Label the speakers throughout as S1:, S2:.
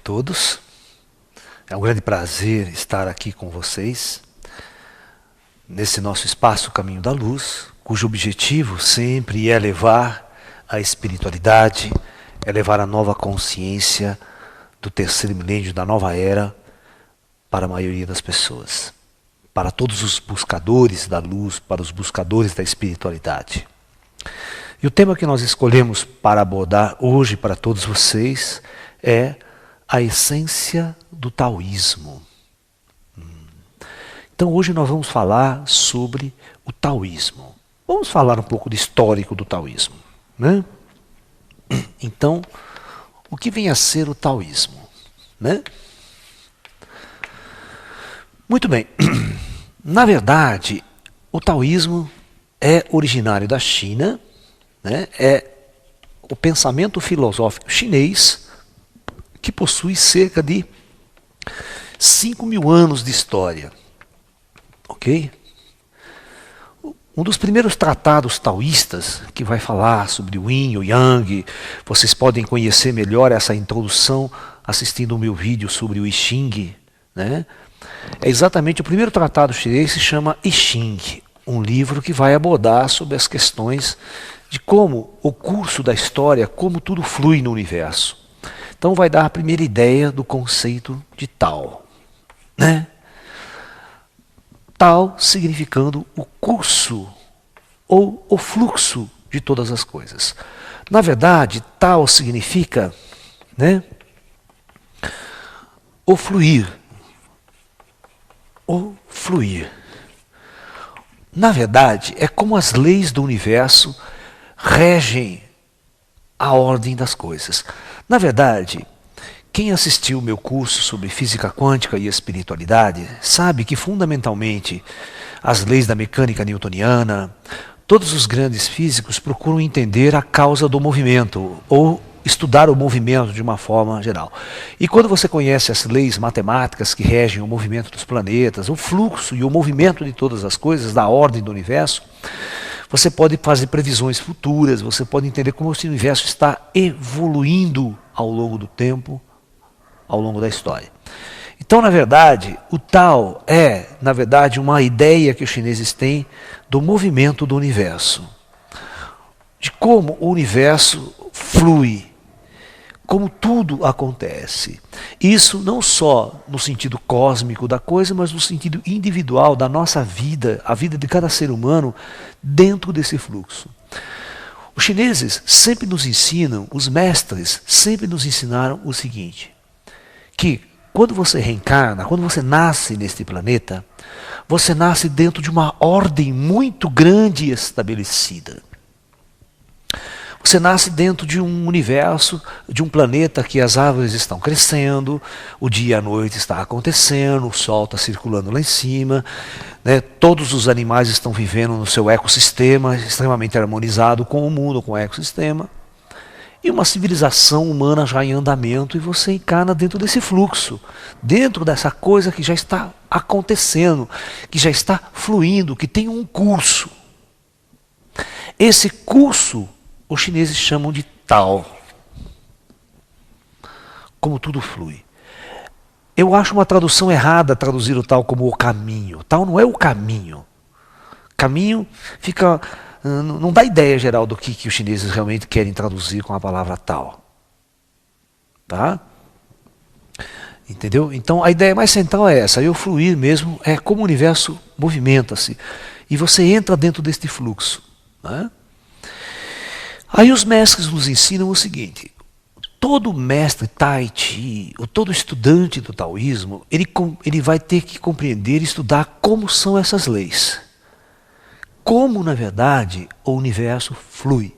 S1: Todos. É um grande prazer estar aqui com vocês, nesse nosso espaço Caminho da Luz, cujo objetivo sempre é levar a espiritualidade, é levar a nova consciência do terceiro milênio, da nova era, para a maioria das pessoas, para todos os buscadores da luz, para os buscadores da espiritualidade. E o tema que nós escolhemos para abordar hoje para todos vocês é a essência do taoísmo. Então hoje nós vamos falar sobre o taoísmo. Vamos falar um pouco do histórico do taoísmo, né? Então, o que vem a ser o taoísmo, né? Muito bem. Na verdade, o taoísmo é originário da China, né? É o pensamento filosófico chinês que possui cerca de 5.000 anos de história. Ok? Um dos primeiros tratados taoístas, que vai falar sobre o Yin e o Yang, vocês podem conhecer melhor essa introdução assistindo o meu vídeo sobre o I Ching, né? É exatamente o primeiro tratado chinês, se chama I Ching, um livro que vai abordar sobre as questões de como o curso da história, como tudo flui no universo. Então vai dar a primeira ideia do conceito de Tao, né? Tao significando o curso ou o fluxo de todas as coisas. Na verdade, Tao significa, né, o fluir. O fluir. Na verdade, é como as leis do universo regem a ordem das coisas. Na verdade, quem assistiu o meu curso sobre física quântica e espiritualidade sabe que fundamentalmente as leis da mecânica newtoniana, todos os grandes físicos procuram entender a causa do movimento ou estudar o movimento de uma forma geral. E quando você conhece as leis matemáticas que regem o movimento dos planetas, o fluxo e o movimento de todas as coisas, da ordem do universo, você pode fazer previsões futuras, você pode entender como esse universo está evoluindo ao longo do tempo, ao longo da história. Então, na verdade, o Tao é, na verdade, uma ideia que os chineses têm do movimento do universo. De como o universo flui, como tudo acontece. Isso não só no sentido cósmico da coisa, mas no sentido individual da nossa vida, a vida de cada ser humano dentro desse fluxo. Os chineses sempre nos ensinam, os mestres sempre nos ensinaram o seguinte, que quando você reencarna, quando você nasce neste planeta, você nasce dentro de uma ordem muito grande e estabelecida. Você nasce dentro de um universo, de um planeta que as árvores estão crescendo, o dia e a noite está acontecendo, o sol está circulando lá em cima, né? Todos os animais estão vivendo no seu ecossistema, extremamente harmonizado com o mundo, com o ecossistema. E uma civilização humana já em andamento e você encarna dentro desse fluxo, dentro dessa coisa que já está acontecendo, que já está fluindo, que tem um curso. Esse curso os chineses chamam de Tao. Como tudo flui. Eu acho uma tradução errada traduzir o Tao como o caminho. Tao não é o caminho. Caminho fica... não dá ideia geral do que os chineses realmente querem traduzir com a palavra Tao. Tá? Entendeu? Então a ideia mais central é essa. E o fluir mesmo é como o universo movimenta-se. E você entra dentro deste fluxo. Né? Aí os mestres nos ensinam o seguinte, todo mestre Tai Chi, ou todo estudante do taoísmo, ele vai ter que compreender e estudar como são essas leis. Como, na verdade, o universo flui.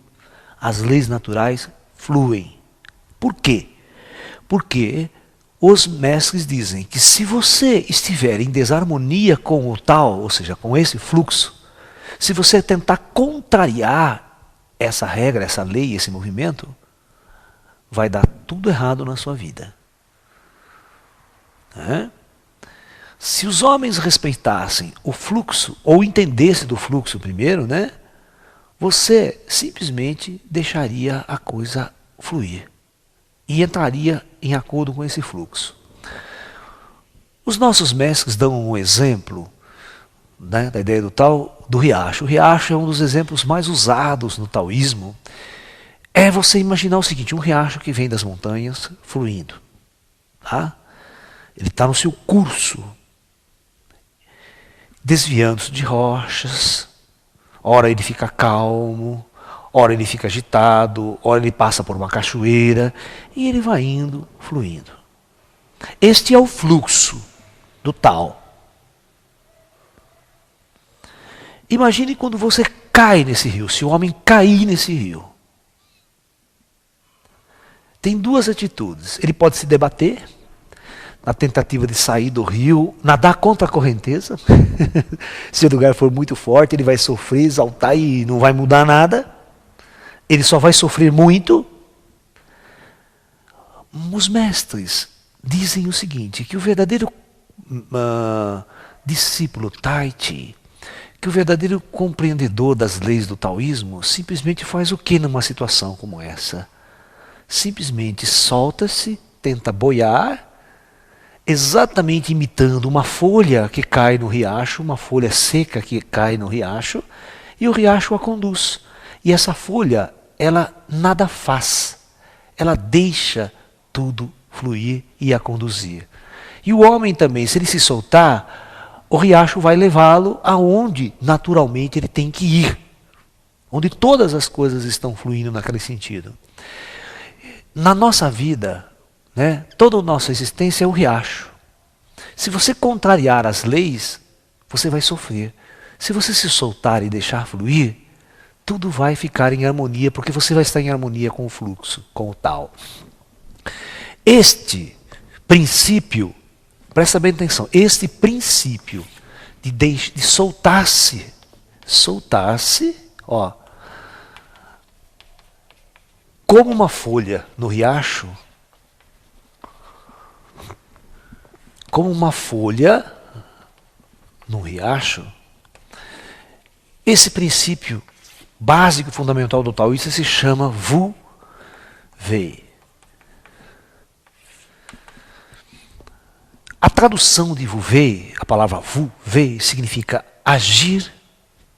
S1: As leis naturais fluem. Por quê? Porque os mestres dizem que se você estiver em desarmonia com o Tao, ou seja, com esse fluxo, se você tentar contrariar essa regra, essa lei, esse movimento, vai dar tudo errado na sua vida. Se os homens respeitassem o fluxo, ou entendessem do fluxo primeiro, né, você simplesmente deixaria a coisa fluir e entraria em acordo com esse fluxo. Os nossos mestres dão um exemplo, né, da ideia do riacho. O riacho é um dos exemplos mais usados no taoísmo. É você imaginar o seguinte: um riacho que vem das montanhas fluindo. Tá? Ele está no seu curso, desviando-se de rochas. Ora ele fica calmo, ora ele fica agitado, ora ele passa por uma cachoeira e ele vai indo, fluindo. Este é o fluxo do Tao. Imagine quando você cai nesse rio, se o homem cair nesse rio. Tem duas atitudes. Ele pode se debater, na tentativa de sair do rio, nadar contra a correnteza. Se o lugar for muito forte, ele vai sofrer, exaltar e não vai mudar nada. Ele só vai sofrer muito. Os mestres dizem o seguinte, que o verdadeiro discípulo Tai Chi, que o verdadeiro compreendedor das leis do taoísmo, simplesmente faz o que numa situação como essa? Simplesmente solta-se, tenta boiar, exatamente imitando uma folha que cai no riacho, uma folha seca que cai no riacho, e o riacho a conduz. E essa folha, ela nada faz, ela deixa tudo fluir e a conduzir. E o homem também, se ele se soltar, o riacho vai levá-lo aonde naturalmente ele tem que ir, onde todas as coisas estão fluindo naquele sentido. Na nossa vida, né, toda a nossa existência é um riacho. Se você contrariar as leis, você vai sofrer. Se você se soltar e deixar fluir, tudo vai ficar em harmonia, porque você vai estar em harmonia com o fluxo, com o Tao. Este princípio, presta bem atenção, este princípio de soltar-se, ó, como uma folha no riacho, esse princípio básico e fundamental do taoísta se chama Wu Wei. A tradução de Wu Wei, a palavra Wu Wei, significa agir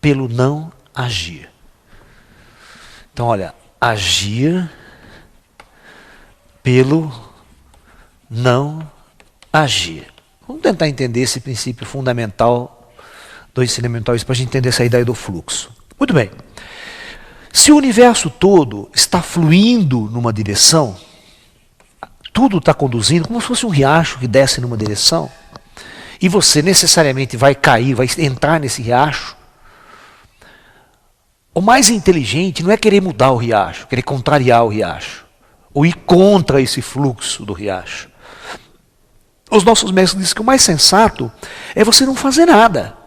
S1: pelo não agir. Então, olha, agir pelo não agir. Vamos tentar entender esse princípio fundamental do ensinamento taoísta para a gente entender essa ideia do fluxo. Muito bem. Se o universo todo está fluindo numa direção, tudo está conduzindo, como se fosse um riacho que desce numa direção, e você necessariamente vai cair, vai entrar nesse riacho, o mais inteligente não é querer mudar o riacho, querer contrariar o riacho, ou ir contra esse fluxo do riacho. Os nossos mestres dizem que o mais sensato é você não fazer nada.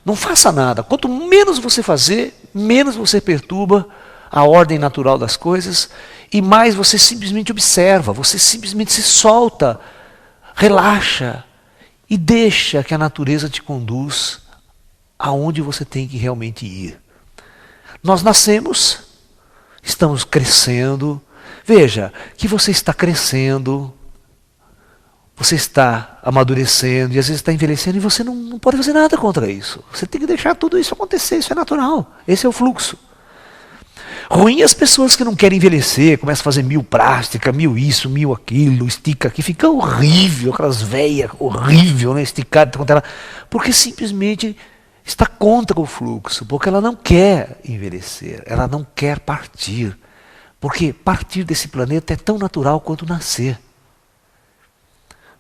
S1: Não faça nada. Quanto menos você fazer, menos você perturba a ordem natural das coisas e mais você simplesmente observa, você simplesmente se solta, relaxa e deixa que a natureza te conduz aonde você tem que realmente ir. Nós nascemos, estamos crescendo. Veja que você está crescendo, você está amadurecendo e às vezes está envelhecendo e você não pode fazer nada contra isso. Você tem que deixar tudo isso acontecer, isso é natural. Esse é o fluxo. Ruim as pessoas que não querem envelhecer, começam a fazer 1000 plásticas, 1000 isso, 1000 aquilo, estica aqui, fica horrível, aquelas veias horrível, né, esticada contra ela, porque simplesmente está contra o fluxo, porque ela não quer envelhecer, ela não quer partir, porque partir desse planeta é tão natural quanto nascer.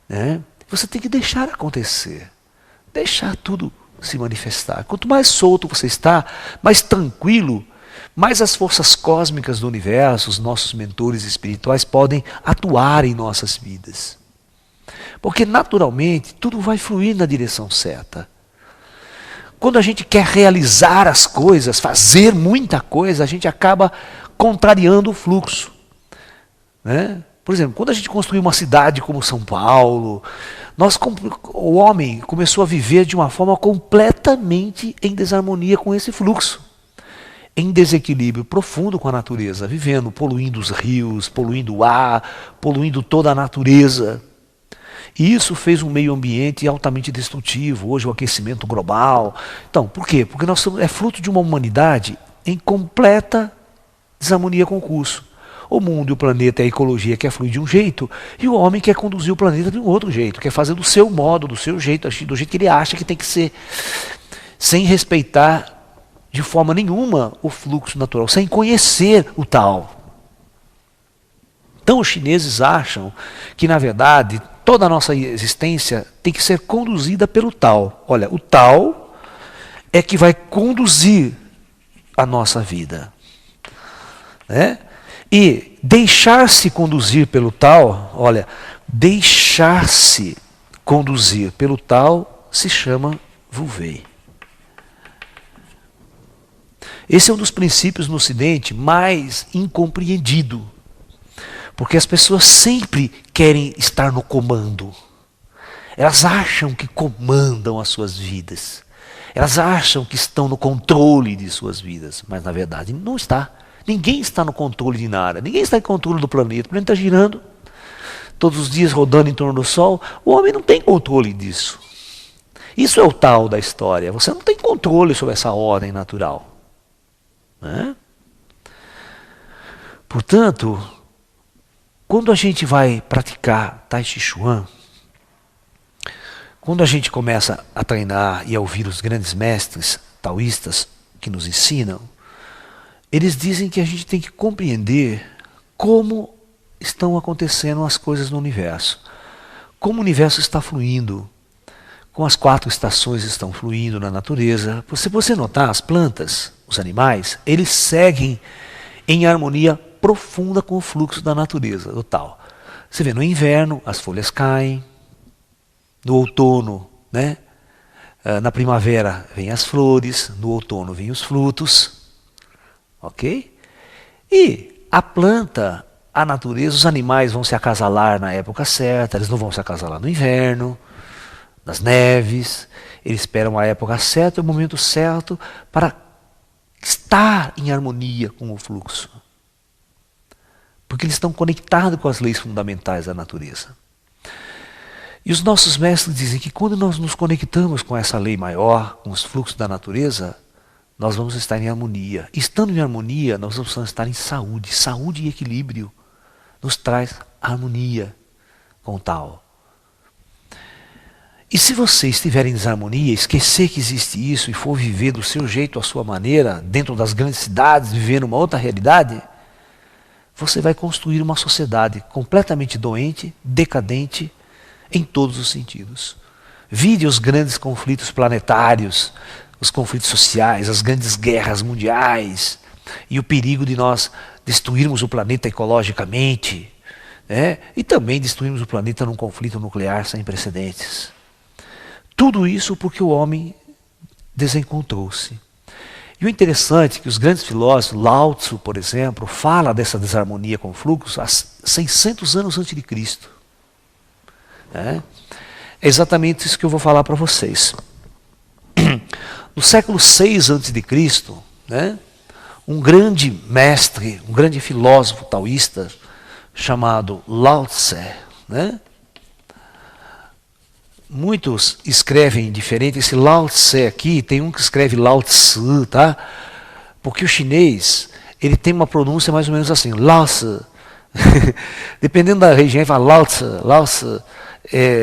S1: Né? Você tem que deixar acontecer, deixar tudo se manifestar. Quanto mais solto você está, mais tranquilo, mais as forças cósmicas do universo, os nossos mentores espirituais podem atuar em nossas vidas. Porque naturalmente tudo vai fluir na direção certa. Quando a gente quer realizar as coisas, fazer muita coisa, a gente acaba contrariando o fluxo. Né? Por exemplo, quando a gente construiu uma cidade como São Paulo, o homem começou a viver de uma forma completamente em desarmonia com esse fluxo. em desequilíbrio profundo com a natureza, vivendo, poluindo os rios, poluindo o ar, poluindo toda a natureza. E isso fez um meio ambiente altamente destrutivo, hoje o aquecimento global. Então, por quê? Porque nós somos, é fruto de uma humanidade em completa desarmonia com o curso. O mundo e o planeta e a ecologia quer fluir de um jeito, e o homem quer conduzir o planeta de um outro jeito, quer fazer do seu modo, do seu jeito, do jeito que ele acha que tem que ser, sem respeitar de forma nenhuma o fluxo natural, sem conhecer o Tao. Então os chineses acham que, na verdade, toda a nossa existência tem que ser conduzida pelo Tao. Olha, o Tao é que vai conduzir a nossa vida. Né? E deixar-se conduzir pelo Tao, olha, deixar-se conduzir pelo Tao se chama Wu Wei. Esse é um dos princípios no Ocidente mais incompreendido. Porque as pessoas sempre querem estar no comando. Elas acham que comandam as suas vidas. Elas acham que estão no controle de suas vidas. Mas na verdade não está. Ninguém está no controle de nada. Ninguém está em controle do planeta. O planeta está girando. Todos os dias rodando em torno do Sol. O homem não tem controle disso. Isso é o tal da história. Você não tem controle sobre essa ordem natural. Né? Portanto, quando a gente vai praticar Tai Chi Chuan, quando a gente começa a treinar e a ouvir os grandes mestres taoístas que nos ensinam, eles dizem que a gente tem que compreender como estão acontecendo as coisas no universo, como o universo está fluindo, como as 4 estações estão fluindo na natureza. Se você notar, as plantas, os animais, eles seguem em harmonia profunda com o fluxo da natureza, do Tao. Você vê, no inverno as folhas caem, no outono, né? Na primavera vêm as flores, no outono vêm os frutos, ok? E a planta, a natureza, os animais vão se acasalar na época certa, eles não vão se acasalar no inverno, nas neves, eles esperam a época certa, o momento certo para estar em harmonia com o fluxo. Porque eles estão conectados com as leis fundamentais da natureza. E os nossos mestres dizem que quando nós nos conectamos com essa lei maior, com os fluxos da natureza, nós vamos estar em harmonia. Estando em harmonia, nós vamos estar em saúde. Saúde e equilíbrio nos traz harmonia com o Tao. E se você estiver em desarmonia, esquecer que existe isso e for viver do seu jeito, à sua maneira, dentro das grandes cidades, viver uma outra realidade, você vai construir uma sociedade completamente doente, decadente, em todos os sentidos. Vide os grandes conflitos planetários, os conflitos sociais, as grandes guerras mundiais, e o perigo de nós destruirmos o planeta ecologicamente, né? E também destruirmos o planeta num conflito nuclear sem precedentes. Tudo isso porque o homem desencontrou-se. E o interessante é que os grandes filósofos, Lao Tzu, por exemplo, fala dessa desarmonia com o fluxo há 600 anos antes de Cristo. É exatamente isso que eu vou falar para vocês. No século 6 antes de Cristo, né, um grande mestre, um grande filósofo taoísta chamado Lao Tse, né? Muitos escrevem diferente. Esse Lao Tse aqui, tem um que escreve Lao Tzu, tá? Porque o chinês, ele tem uma pronúncia mais ou menos assim, Lao Tse. Dependendo da região, ele fala Lao Tse, Lao Tse.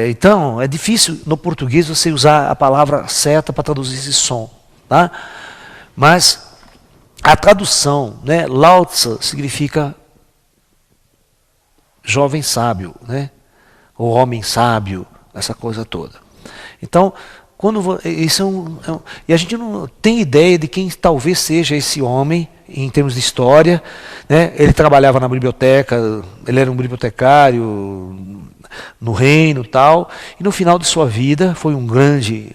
S1: Então, é difícil no português você usar a palavra certa para traduzir esse som, tá? Mas a tradução, né, Lao Tse significa jovem sábio, né? Ou homem sábio, essa coisa toda. Então, isso e a gente não tem ideia de quem talvez seja esse homem em termos de história, né? Ele trabalhava na biblioteca, ele era um bibliotecário no reino e tal, e no final de sua vida foi um grande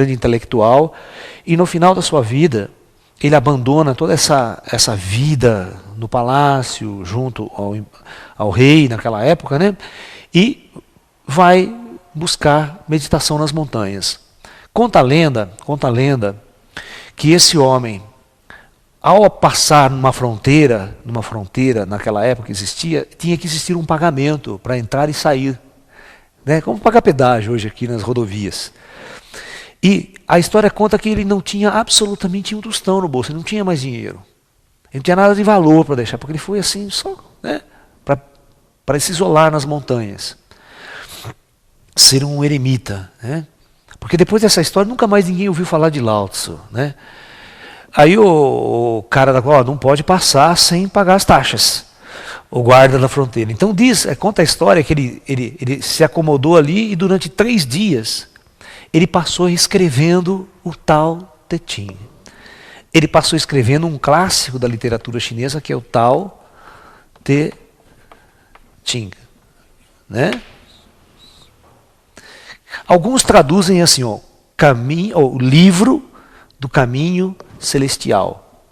S1: intelectual, e no final da sua vida ele abandona toda essa vida no palácio junto ao rei naquela época, né? E vai buscar meditação nas montanhas. Conta a lenda que esse homem ao passar numa fronteira naquela época existia, tinha que existir um pagamento para entrar e sair, né? Como pagar pedágio hoje aqui nas rodovias. E a história conta que ele não tinha absolutamente um tostão no bolso, ele não tinha mais dinheiro. Ele não tinha nada de valor para deixar, porque ele foi assim só, né? Para se isolar nas montanhas. Ser um eremita, né? Porque depois dessa história nunca mais ninguém ouviu falar de Lao Tzu, né? Aí o cara da qual não pode passar sem pagar as taxas, o guarda da fronteira. Então conta a história que ele se acomodou ali e durante 3 dias ele passou escrevendo o Tao Te Ching. Ele passou escrevendo um clássico da literatura chinesa que é o Tao Te Ching, né? Alguns traduzem assim, ó, o livro do caminho celestial.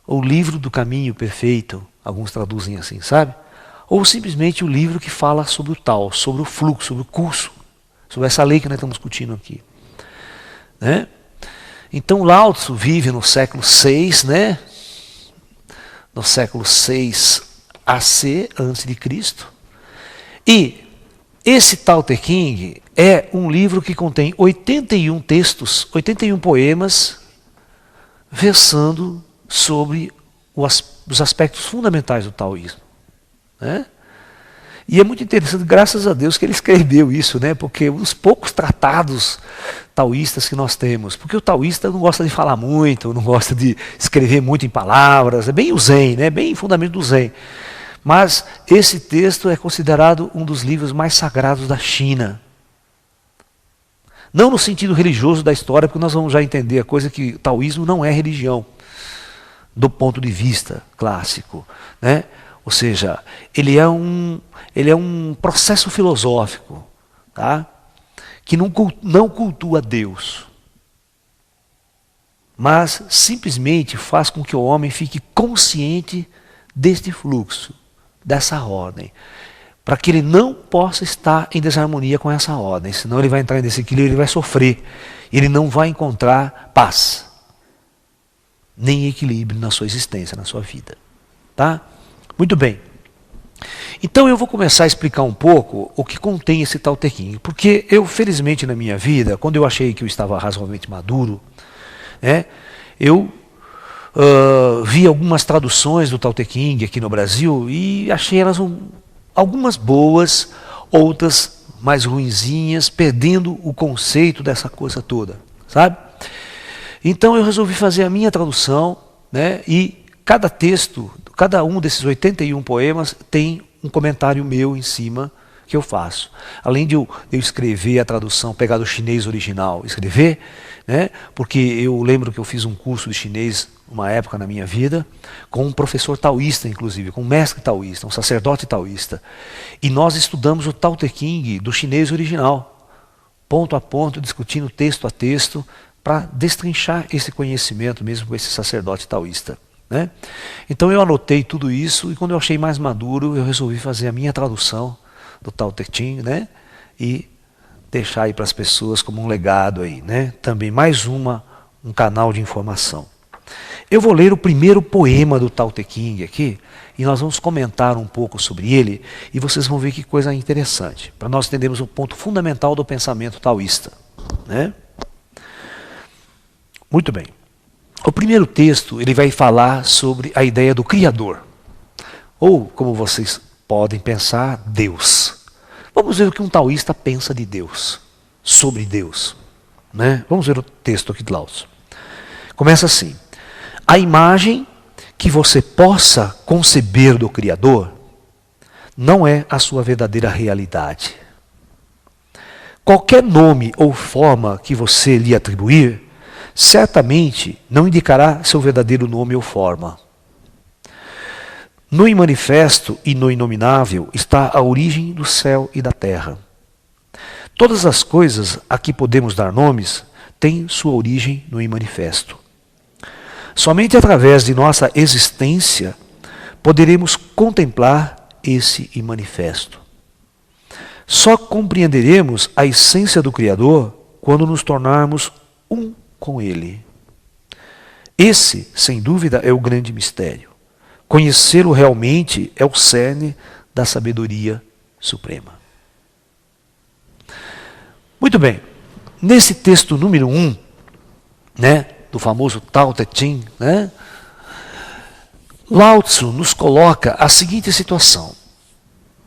S1: Ou o livro do caminho perfeito, alguns traduzem assim, sabe? Ou simplesmente o livro que fala sobre o tal, sobre o fluxo, sobre o curso, sobre essa lei que nós estamos discutindo aqui. Né? Então Lao Tzu vive no século VI, né? No século VI AC, antes de Cristo. E esse Tao Te Ching é um livro que contém 81 textos, 81 poemas, versando sobre os aspectos fundamentais do taoísmo. Né? E é muito interessante, graças a Deus, que ele escreveu isso, né? Porque os poucos tratados taoístas que nós temos, porque o taoísta não gosta de falar muito, não gosta de escrever muito em palavras, é bem o Zen, né? Bem o fundamento do Zen. Mas esse texto é considerado um dos livros mais sagrados da China. Não no sentido religioso da história, porque nós vamos já entender a coisa que o taoísmo não é religião, do ponto de vista clássico, né? Ou seja, ele é um processo filosófico, tá? Que não cultua Deus, mas simplesmente faz com que o homem fique consciente deste fluxo, dessa ordem, para que ele não possa estar em desarmonia com essa ordem, senão ele vai entrar em desequilíbrio, ele vai sofrer, ele não vai encontrar paz, nem equilíbrio na sua existência, na sua vida. Tá? Muito bem. Então eu vou começar a explicar um pouco o que contém esse Tao Te Ching, porque eu, felizmente na minha vida, quando eu achei que eu estava razoavelmente maduro, né, eu vi algumas traduções do Tao Te Ching aqui no Brasil e achei elas algumas boas, outras mais ruinzinhas, perdendo o conceito dessa coisa toda, sabe? Então eu resolvi fazer a minha tradução, né, e cada texto, cada um desses 81 poemas tem um comentário meu em cima que eu faço. Além de eu escrever a tradução, pegar do chinês original, escrever, né, porque eu lembro que eu fiz um curso de chinês uma época na minha vida, com um professor taoísta, inclusive, com um mestre taoísta, um sacerdote taoísta. E nós estudamos o Tao Te Ching do chinês original, ponto a ponto, discutindo texto a texto, para destrinchar esse conhecimento mesmo com esse sacerdote taoísta. Né? Então eu anotei tudo isso e quando eu achei mais maduro, eu resolvi fazer a minha tradução do Tao Te Ching, né? E deixar aí para as pessoas como um legado aí, né? Também mais um canal de informação. Eu vou ler o primeiro poema do Tao Te Ching aqui e nós vamos comentar um pouco sobre ele e vocês vão ver que coisa interessante, para nós entendermos o ponto fundamental do pensamento taoísta. Né? Muito bem. O primeiro texto ele vai falar sobre a ideia do Criador, ou como vocês podem pensar, Deus. Vamos ver o que um taoísta pensa de Deus, sobre Deus. Né? Vamos ver o texto aqui de Lao Tzu. Começa assim. A imagem que você possa conceber do Criador não é a sua verdadeira realidade. Qualquer nome ou forma que você lhe atribuir, certamente não indicará seu verdadeiro nome ou forma. No imanifesto e no inominável está a origem do céu e da terra. Todas as coisas a que podemos dar nomes têm sua origem no imanifesto. Somente através de nossa existência poderemos contemplar esse imanifesto. Só compreenderemos a essência do Criador quando nos tornarmos um com Ele. Esse, sem dúvida, é o grande mistério. Conhecê-lo realmente é o cerne da sabedoria suprema. Muito bem. Nesse texto número 1, né, do famoso Tao Te Ching, né, Lao Tzu nos coloca a seguinte situação.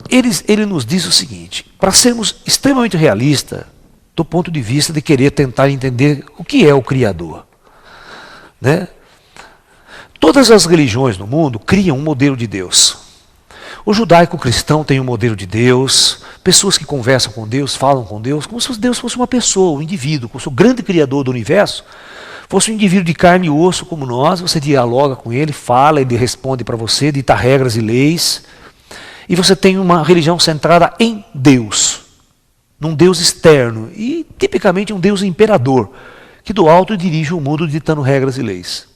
S1: Ele nos diz o seguinte: para sermos extremamente realistas, do ponto de vista de querer tentar entender o que é o Criador, né? Todas as religiões no mundo criam um modelo de Deus. O judaico-cristão tem um modelo de Deus, pessoas que conversam com Deus, falam com Deus, como se Deus fosse uma pessoa, um indivíduo, como se o grande Criador do universo fosse um indivíduo de carne e osso como nós. Você dialoga com ele, fala, ele responde para você, dita regras e leis. E você tem uma religião centrada em Deus, num Deus externo, e tipicamente um Deus imperador, que do alto dirige o mundo ditando regras e leis.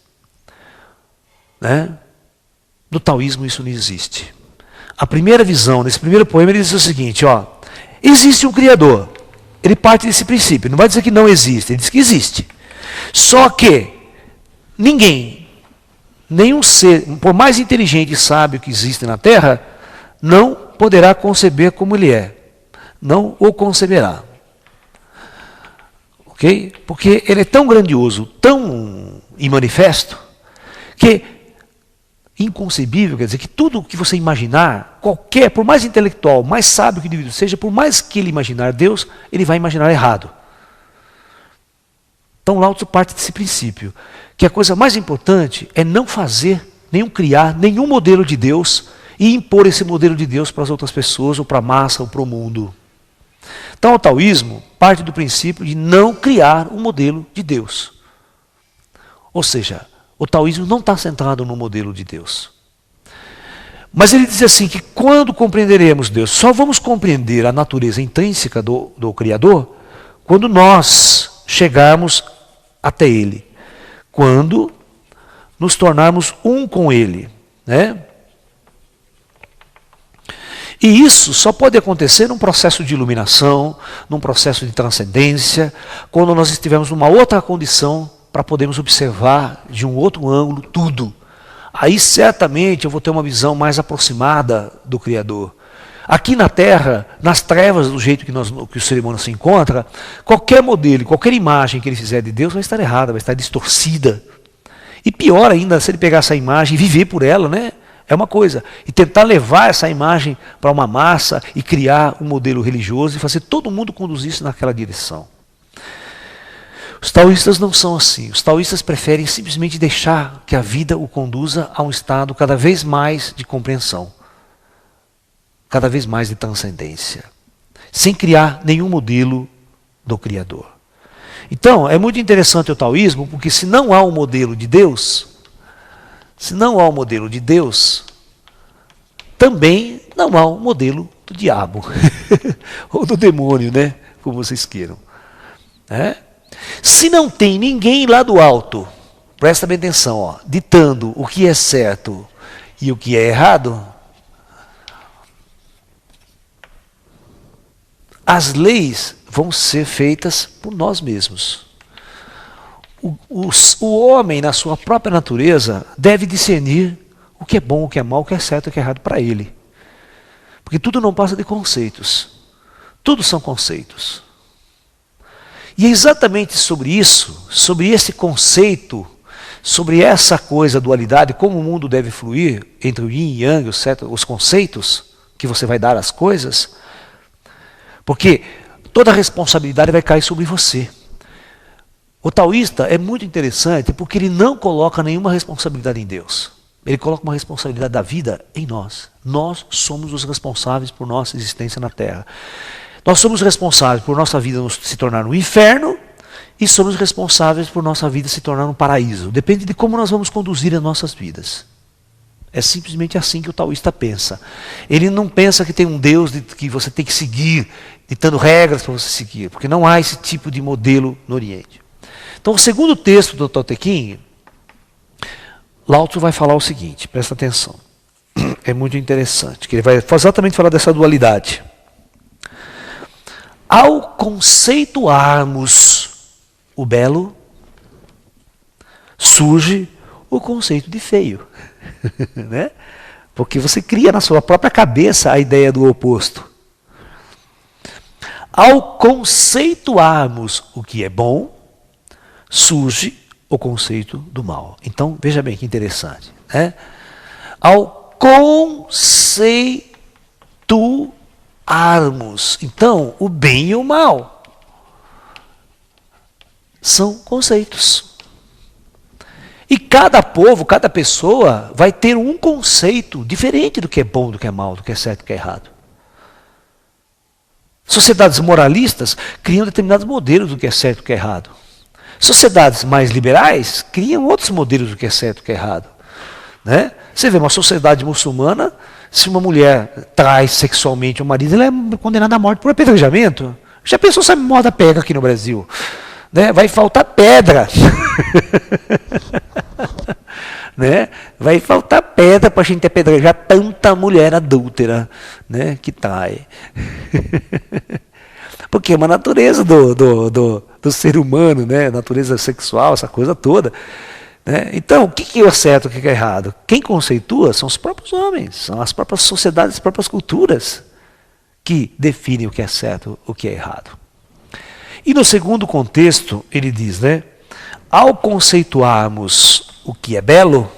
S1: Né? No taoísmo isso não existe. A primeira visão, nesse primeiro poema, ele diz o seguinte: ó, existe um Criador. Ele parte desse princípio, não vai dizer que não existe, ele diz que existe. Só que ninguém, nenhum ser, por mais inteligente e sábio que existe na Terra, não poderá conceber como ele é. Não o conceberá. Ok? Porque ele é tão grandioso, tão imanifesto, que inconcebível, quer dizer, que tudo que você imaginar, qualquer, por mais intelectual, mais sábio que o indivíduo seja, por mais que ele imaginar Deus, ele vai imaginar errado. Então Lao Tzu parte desse princípio, que a coisa mais importante é não fazer, criar nenhum modelo de Deus e impor esse modelo de Deus para as outras pessoas, ou para a massa, ou para o mundo. Então o taoísmo parte do princípio de não criar um modelo de Deus. Ou seja, o taoísmo não está centrado no modelo de Deus. Mas ele diz assim, que quando compreenderemos Deus, só vamos compreender a natureza intrínseca do Criador quando nós chegarmos até Ele, quando nos tornarmos um com Ele, né? E isso só pode acontecer num processo de iluminação, num processo de transcendência, quando nós estivermos numa outra condição para podermos observar de um outro ângulo tudo. Aí certamente eu vou ter uma visão mais aproximada do Criador. Aqui na Terra, nas trevas, do jeito que o ser humano se encontra, qualquer modelo, qualquer imagem que ele fizer de Deus vai estar errada, vai estar distorcida. E pior ainda, se ele pegar essa imagem e viver por ela, né? É uma coisa. E tentar levar essa imagem para uma massa e criar um modelo religioso e fazer todo mundo conduzir-se naquela direção. Os taoístas não são assim. Os taoístas preferem simplesmente deixar que a vida o conduza a um estado cada vez mais de compreensão, cada vez mais de transcendência, sem criar nenhum modelo do Criador. Então, é muito interessante o taoísmo, porque se não há um modelo de Deus, também não há um modelo do diabo, ou do demônio, né? Como vocês queiram. Se não tem ninguém lá do alto, presta bem atenção, ó, ditando o que é certo e o que é errado, as leis vão ser feitas por nós mesmos. O homem, na sua própria natureza, deve discernir o que é bom, o que é mal, o que é certo, o que é errado para ele. Porque tudo não passa de conceitos. Tudo são conceitos. E é exatamente sobre isso, sobre esse conceito, sobre essa coisa, dualidade, como o mundo deve fluir entre o yin e yang, os conceitos que você vai dar às coisas, porque toda a responsabilidade vai cair sobre você. O taoísta é muito interessante porque ele não coloca nenhuma responsabilidade em Deus. Ele coloca uma responsabilidade da vida em nós. Nós somos os responsáveis por nossa existência na Terra. Nós somos responsáveis por nossa vida se tornar um inferno e somos responsáveis por nossa vida se tornar um paraíso. Depende de como nós vamos conduzir as nossas vidas. É simplesmente assim que o taoísta pensa. Ele não pensa que tem um Deus que você tem que seguir, ditando regras para você seguir, porque não há esse tipo de modelo no Oriente. Então, o segundo texto do Tao Te Ching, Lao Tzu vai falar o seguinte, presta atenção. É muito interessante, que ele vai exatamente falar dessa dualidade. Ao conceituarmos o belo, surge o conceito de feio. Né? Porque você cria na sua própria cabeça a ideia do oposto. Ao conceituarmos o que é bom, surge o conceito do mal. Então, veja bem que interessante. Né? Ao conceituarmos, então, o bem e o mal são conceitos. E cada povo, cada pessoa vai ter um conceito diferente do que é bom, do que é mal, do que é certo e do que é errado. Sociedades moralistas criam determinados modelos do que é certo e do que é errado. Sociedades mais liberais criam outros modelos do que é certo e do que é errado. Né? Você vê uma sociedade muçulmana, se uma mulher trai sexualmente o marido, ela é condenada à morte por apedrejamento. Já pensou se a moda pega aqui no Brasil? Né? Vai faltar pedra. Né? Vai faltar pedra para a gente apedrejar tanta mulher adúltera, né? Que trai. Porque é uma natureza do ser humano, né? Natureza sexual, essa coisa toda. Né? Então, o que é certo e o que é errado? Quem conceitua são os próprios homens, são as próprias sociedades, as próprias culturas que definem o que é certo e o que é errado. E no segundo contexto, ele diz, né? Ao conceituarmos o que é belo,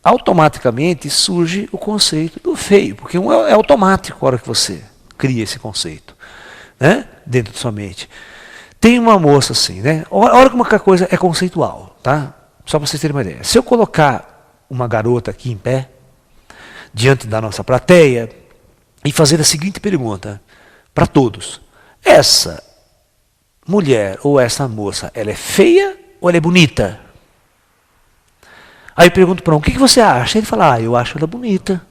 S1: automaticamente surge o conceito do feio, porque é automático a hora que você cria esse conceito, né? Dentro de sua mente. Tem uma moça assim, né? Olha como que a coisa é conceitual, tá? Só para vocês terem uma ideia. Se eu colocar uma garota aqui em pé, diante da nossa plateia, e fazer a seguinte pergunta para todos: essa mulher ou essa moça, ela é feia ou ela é bonita? Aí eu pergunto para um: o que você acha? Ele fala: eu acho ela bonita.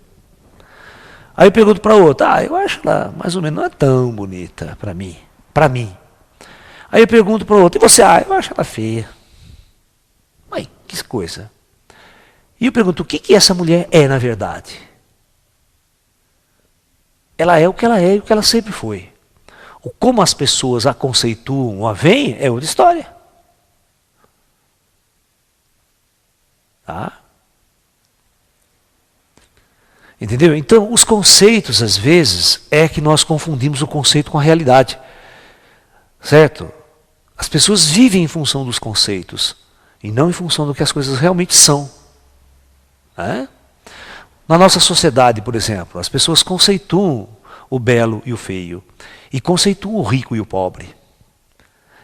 S1: Aí eu pergunto para outro: eu acho ela mais ou menos, não é tão bonita para mim. Aí eu pergunto para o outro: e você? Eu acho ela feia. Mas que coisa. E eu pergunto: o que essa mulher é na verdade? Ela é o que ela é e o que ela sempre foi. Como as pessoas a conceituam ou a veem é outra história. Tá? Entendeu? Então, os conceitos, às vezes, é que nós confundimos o conceito com a realidade. Certo? As pessoas vivem em função dos conceitos e não em função do que as coisas realmente são. É? Na nossa sociedade, por exemplo, as pessoas conceituam o belo e o feio, e conceituam o rico e o pobre,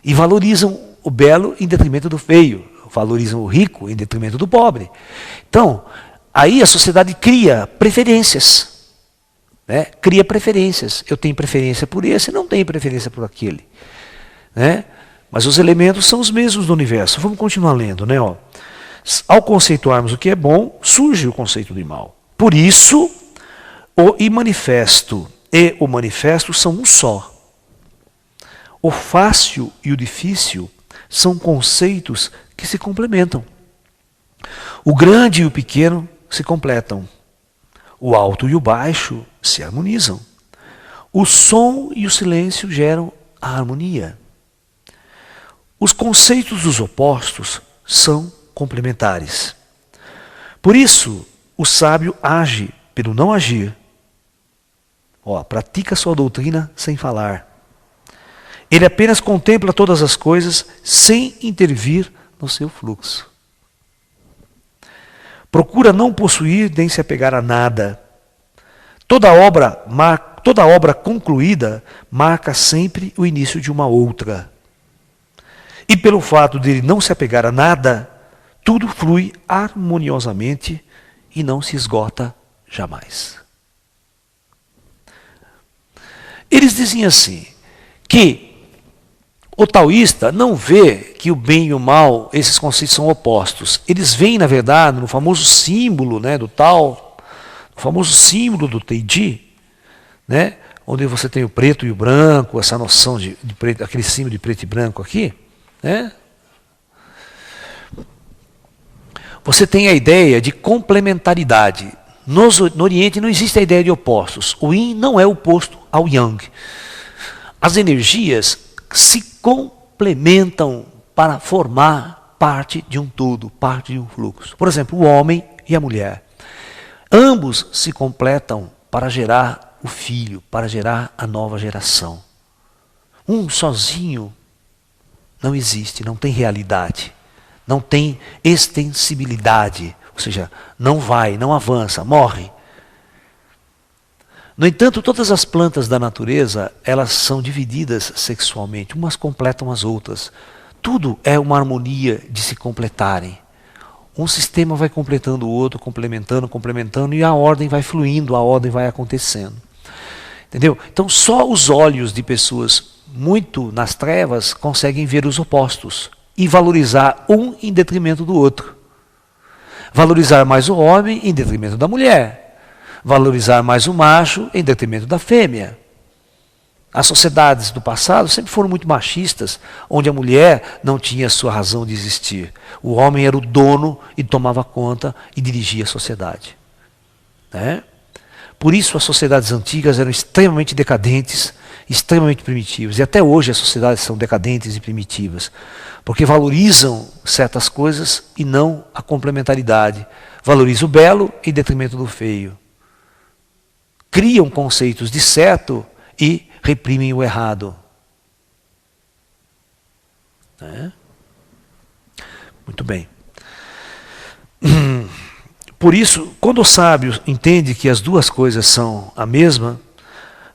S1: e valorizam o belo em detrimento do feio, valorizam o rico em detrimento do pobre. Então, aí a sociedade cria preferências. Né? Cria preferências. Eu tenho preferência por esse, não tenho preferência por aquele. Né? Mas os elementos são os mesmos do universo. Vamos continuar lendo. Né? Ó. Ao conceituarmos o que é bom, surge o conceito do mal. Por isso, o imanifesto e o manifesto são um só. O fácil e o difícil são conceitos que se complementam. O grande e o pequeno se completam. O alto e o baixo se harmonizam. O som e o silêncio geram a harmonia. Os conceitos dos opostos são complementares. Por isso, o sábio age pelo não agir. Pratica sua doutrina sem falar. Ele apenas contempla todas as coisas sem intervir no seu fluxo. Procura não possuir nem se apegar a nada. Toda obra concluída marca sempre o início de uma outra. E pelo fato de ele não se apegar a nada, tudo flui harmoniosamente e não se esgota jamais. Eles dizem assim, que o taoísta não vê que o bem e o mal, esses conceitos são opostos. Eles veem, na verdade, no famoso símbolo, né, do Tao, no famoso símbolo do Teiji, né, onde você tem o preto e o branco, essa noção de preto, aquele símbolo de preto e branco aqui, né? Você tem a ideia de complementaridade. No Oriente não existe a ideia de opostos. O Yin não é oposto ao Yang. As energias se complementam para formar parte de um todo, parte de um fluxo. Por exemplo, o homem e a mulher. Ambos se completam para gerar o filho, para gerar a nova geração. Um sozinho não existe, não tem realidade, não tem extensibilidade, ou seja, não vai, não avança, morre. No entanto, todas as plantas da natureza, elas são divididas sexualmente, umas completam as outras. Tudo é uma harmonia de se completarem. Um sistema vai completando o outro, complementando, e a ordem vai fluindo, a ordem vai acontecendo. Entendeu? Então, só os olhos de pessoas muito nas trevas conseguem ver os opostos e valorizar um em detrimento do outro. Valorizar mais o homem em detrimento da mulher. Valorizar mais o macho em detrimento da fêmea. As sociedades do passado sempre foram muito machistas, onde a mulher não tinha sua razão de existir. O homem era o dono e tomava conta e dirigia a sociedade. Né? Por isso as sociedades antigas eram extremamente decadentes, extremamente primitivas. E até hoje as sociedades são decadentes e primitivas, porque valorizam certas coisas e não a complementaridade. Valorizam o belo em detrimento do feio. Criam conceitos de certo e reprimem o errado. Né? Muito bem. Por isso, quando o sábio entende que as duas coisas são a mesma,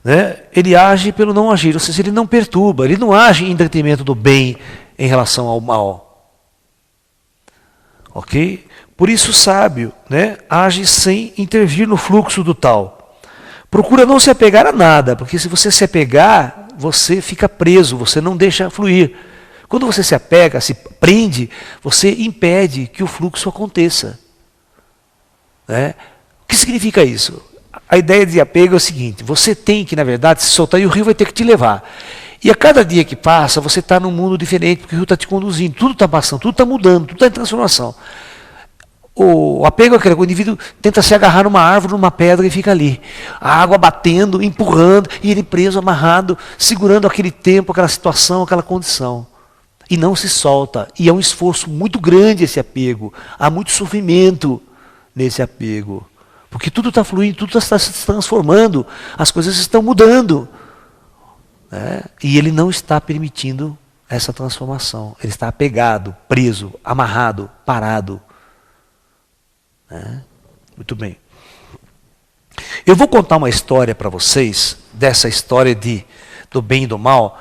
S1: né, ele age pelo não agir, ou seja, ele não perturba, ele não age em detrimento do bem em relação ao mal. Ok? Por isso o sábio, né, age sem intervir no fluxo do tal. Procura não se apegar a nada, porque se você se apegar, você fica preso, você não deixa fluir. Quando você se apega, se prende, você impede que o fluxo aconteça. Né? O que significa isso? A ideia de apego é o seguinte: você tem que, na verdade, se soltar e o rio vai ter que te levar. E a cada dia que passa, você está num mundo diferente, porque o rio está te conduzindo, tudo está passando, tudo está mudando, tudo está em transformação. O apego é aquele que o indivíduo tenta se agarrar numa árvore, numa pedra e fica ali. A água batendo, empurrando, e ele preso, amarrado, segurando aquele tempo, aquela situação, aquela condição. E não se solta. E é um esforço muito grande esse apego. Há muito sofrimento nesse apego. Porque tudo está fluindo, tudo está se transformando, as coisas estão mudando. Né? E ele não está permitindo essa transformação. Ele está apegado, preso, amarrado, parado. Muito bem. Eu vou contar uma história para vocês, dessa história do bem e do mal,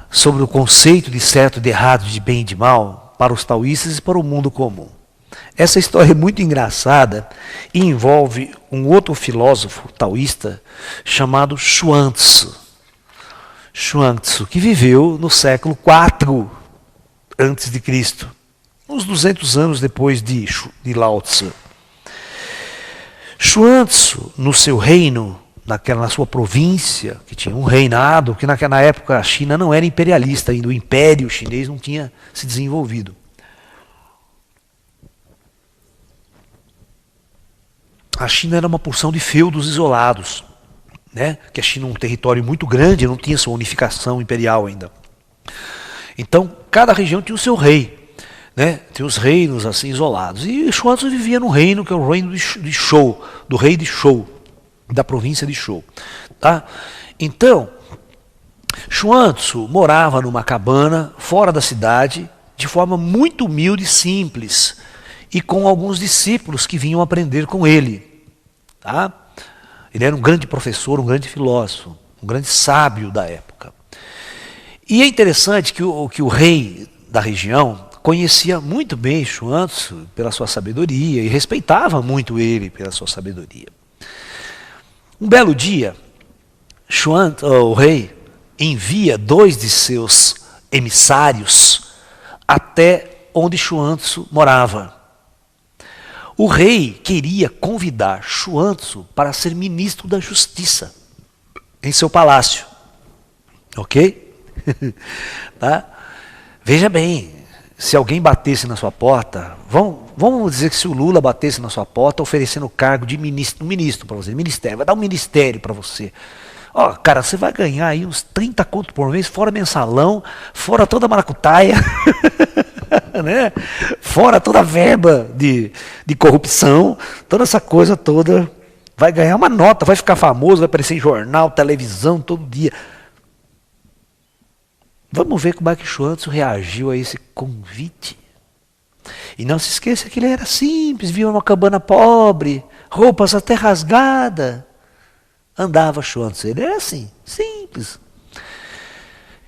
S1: sobre o conceito de certo e de errado, de bem e de mal, para os taoístas e para o mundo comum. Essa história é muito engraçada e envolve um outro filósofo taoísta chamado Xuanzi. Xuanzi, que viveu no século IV antes de Cristo, uns 200 anos depois de Lao Tzu. Xuanzi, no seu reino, na sua província, que tinha um reinado, que naquela época a China não era imperialista ainda, o império chinês não tinha se desenvolvido. A China era uma porção de feudos isolados, né? Que a China é um território muito grande, não tinha sua unificação imperial ainda. Então, cada região tinha o seu rei. Né? Tem os reinos assim isolados. E Xuanzi vivia num reino que é o reino de Shou, do rei de Shou, da província de Shou. Tá? Então, Xuanzi morava numa cabana fora da cidade, de forma muito humilde e simples, e com alguns discípulos que vinham aprender com ele. Tá? Ele era um grande professor, um grande filósofo, um grande sábio da época. E é interessante que o rei da região conhecia muito bem Xuanzi pela sua sabedoria e respeitava muito ele pela sua sabedoria. Um belo dia, o rei envia 2 de seus emissários até onde Xuanzi morava. O rei queria convidar Xuanzi para ser ministro da justiça em seu palácio. Ok? Tá? Veja bem, se alguém batesse na sua porta, vamos dizer que se o Lula batesse na sua porta oferecendo o cargo de ministro para você, ministério, vai dar um ministério para você. Ó, cara, você vai ganhar aí uns 30 conto por mês, fora mensalão, fora toda a maracutaia. né? Fora toda a verba de corrupção, toda essa coisa toda, vai ganhar uma nota, vai ficar famoso, vai aparecer em jornal, televisão, todo dia. Vamos ver como é que Schwantz reagiu a esse convite. E não se esqueça que ele era simples, vivia numa cabana pobre, roupas até rasgadas. Andava Schwantz, ele era assim, simples.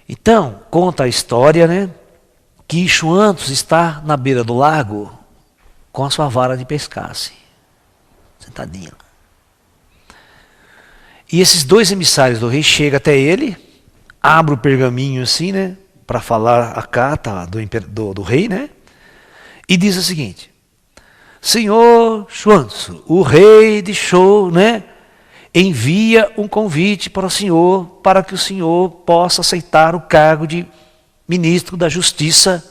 S1: Então, conta a história, né, que Schwantz está na beira do lago com a sua vara de pescar, assim, sentadinho. E esses dois emissários do rei chegam até ele, abrem o pergaminho assim, né, para falar a carta do rei, né, e diz o seguinte: Senhor Schwantz, o rei de Shou, né, envia um convite para o senhor, para que o senhor possa aceitar o cargo de ministro da justiça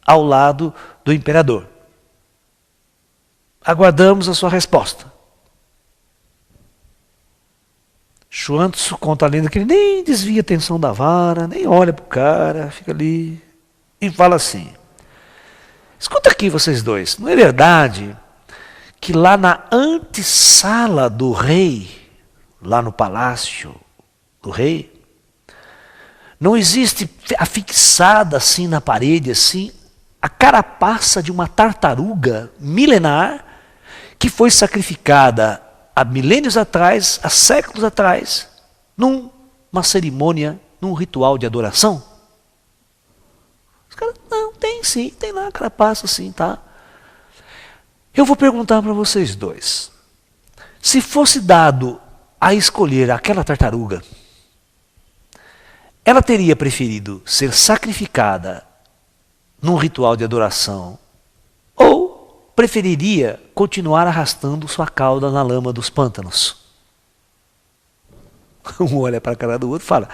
S1: ao lado do imperador. Aguardamos a sua resposta. Schwantz conta a lenda que ele nem desvia a atenção da vara, nem olha para o cara, fica ali e fala assim: escuta aqui vocês dois, não é verdade que lá na antessala do rei, lá no palácio do rei, não existe afixada assim na parede, assim, a carapaça de uma tartaruga milenar que foi sacrificada há milênios atrás, há séculos atrás, numa cerimônia, num ritual de adoração? Os caras, não, tem sim, tem lá a carapaça sim, tá? Eu vou perguntar para vocês dois. Se fosse dado a escolher aquela tartaruga, ela teria preferido ser sacrificada num ritual de adoração ou preferiria continuar arrastando sua cauda na lama dos pântanos? Um olha para a cara do outro e fala: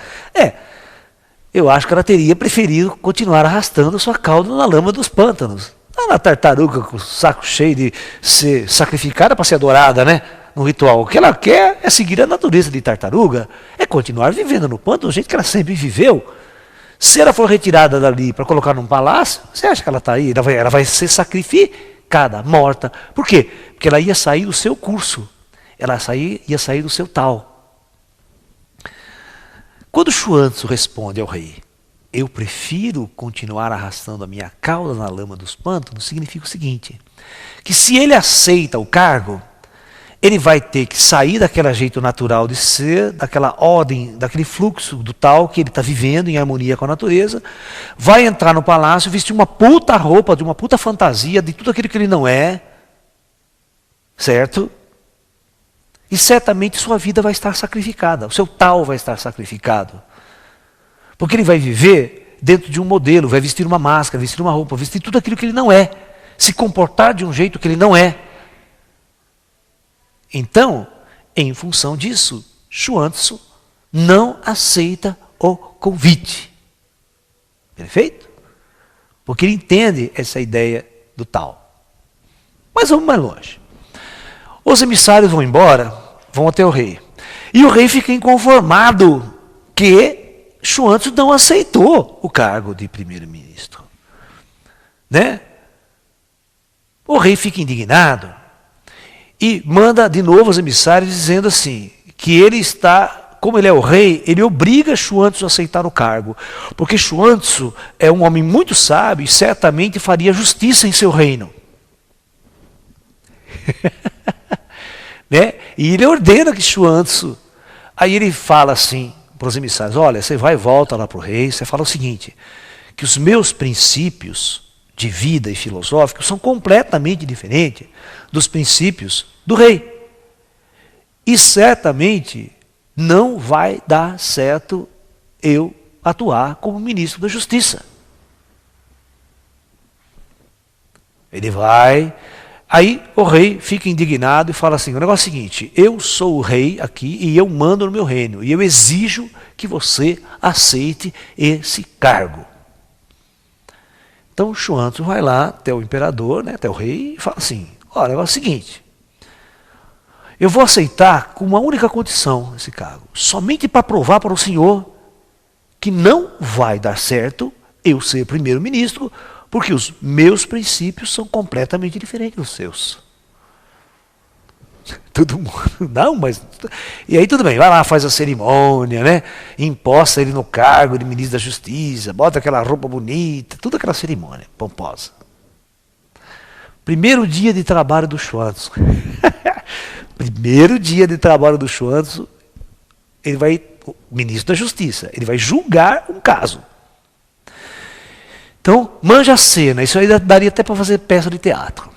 S1: eu acho que ela teria preferido continuar arrastando sua cauda na lama dos pântanos. A tartaruga com o saco cheio de ser sacrificada para ser adorada, né? No ritual. O que ela quer é seguir a natureza de tartaruga, é continuar vivendo no pântano do jeito que ela sempre viveu. Se ela for retirada dali para colocar num palácio, você acha que ela está aí? Ela vai ser sacrificada, morta. Por quê? Porque ela ia sair do seu curso, ia sair do seu tal. Quando Schwantz responde ao rei: eu prefiro continuar arrastando a minha cauda na lama dos pântanos, significa o seguinte: que se ele aceita o cargo, ele vai ter que sair daquele jeito natural de ser, daquela ordem, daquele fluxo do tal que ele está vivendo em harmonia com a natureza, vai entrar no palácio, vestir uma puta roupa, de uma puta fantasia, de tudo aquilo que ele não é, certo? E certamente sua vida vai estar sacrificada, o seu tal vai estar sacrificado. Porque ele vai viver dentro de um modelo, vai vestir uma máscara, vestir uma roupa, vestir tudo aquilo que ele não é, se comportar de um jeito que ele não é. Então, em função disso, Schwantz não aceita o convite. Perfeito? Porque ele entende essa ideia do tal. Mas vamos mais longe. Os emissários vão embora, vão até o rei. E o rei fica inconformado que Schwantz não aceitou o cargo de primeiro-ministro. Né? O rei fica indignado e manda de novo os emissários dizendo assim, que ele está, como ele é o rei, ele obriga Schwantz a aceitar o cargo, porque Schwantz é um homem muito sábio e certamente faria justiça em seu reino. Né? E ele ordena que Schwantz, aí ele fala assim para os emissários: olha, você vai e volta lá para o rei, você fala o seguinte, que os meus princípios de vida e filosóficos são completamente diferentes dos princípios do rei. E certamente não vai dar certo eu atuar como ministro da justiça. Ele vai, aí o rei fica indignado e fala assim: o negócio é o seguinte, eu sou o rei aqui e eu mando no meu reino, e eu exijo que você aceite esse cargo. Então Schwantz vai lá até o imperador, né, até o rei, e fala assim: olha, é o seguinte, eu vou aceitar com uma única condição esse cargo, somente para provar para o senhor que não vai dar certo eu ser primeiro-ministro, Porque os meus princípios são completamente diferentes dos seus. Todo mundo, não, mas... E aí tudo bem, vai lá, faz a cerimônia, né? Imposta ele no cargo de ministro da Justiça, bota aquela roupa bonita, toda aquela cerimônia pomposa. Primeiro dia de trabalho do Schwantz. Primeiro dia de trabalho do Schwantz, ele vai, o ministro da Justiça, ele vai julgar um caso. Então, manja a cena, isso aí daria até para fazer peça de teatro.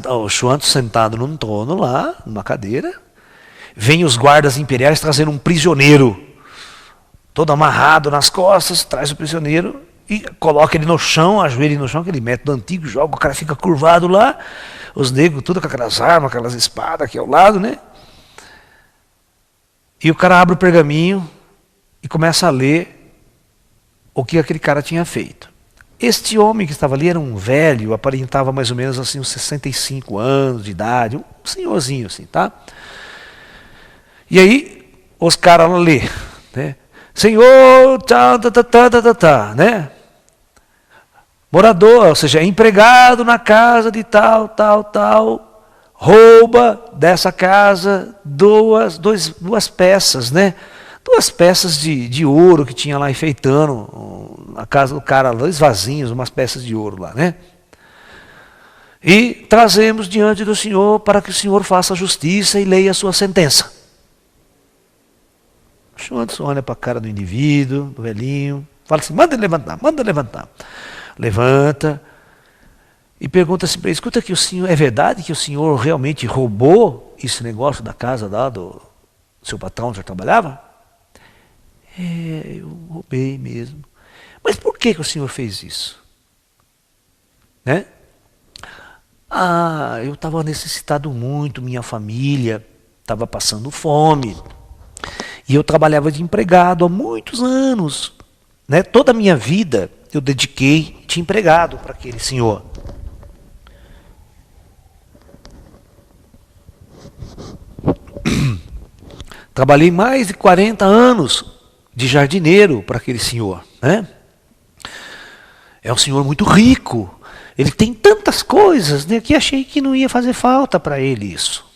S1: O Schwantz sentado num trono lá, numa cadeira, vem os guardas imperiais trazendo um prisioneiro, todo amarrado nas costas, traz o prisioneiro e coloca ele no chão, ajoelha ele no chão, aquele método antigo, joga, o cara fica curvado lá, os negros tudo com aquelas armas, aquelas espadas aqui ao lado, né? E o cara abre o pergaminho e começa a ler o que aquele cara tinha feito. Este homem que estava ali era um velho, aparentava mais ou menos assim uns 65 anos de idade, um senhorzinho assim, tá? E aí os caras lá lê, né? Senhor, né? Morador, ou seja, empregado na casa de tal, rouba dessa casa duas peças, né? 2 peças de ouro que tinha lá enfeitando a casa do cara, 2 vasinhos, umas peças de ouro lá, né? E trazemos diante do Senhor para que o Senhor faça justiça e leia a sua sentença. O Schwantz olha para a cara do indivíduo, do velhinho, fala assim, manda ele levantar, manda levantar. Levanta e pergunta assim para ele, escuta aqui, o senhor, é verdade que o senhor realmente roubou esse negócio da casa lá do seu patrão onde o senhor trabalhava? É, eu roubei mesmo. Mas por que o senhor fez isso? Né? Ah, eu estava necessitado muito, minha família estava passando fome. E eu trabalhava de empregado há muitos anos. Né? Toda a minha vida eu dediquei de empregado para aquele senhor. Trabalhei mais de 40 anos de jardineiro para aquele senhor, né? É um senhor muito rico, ele tem tantas coisas, né, que achei que não ia fazer falta para ele isso.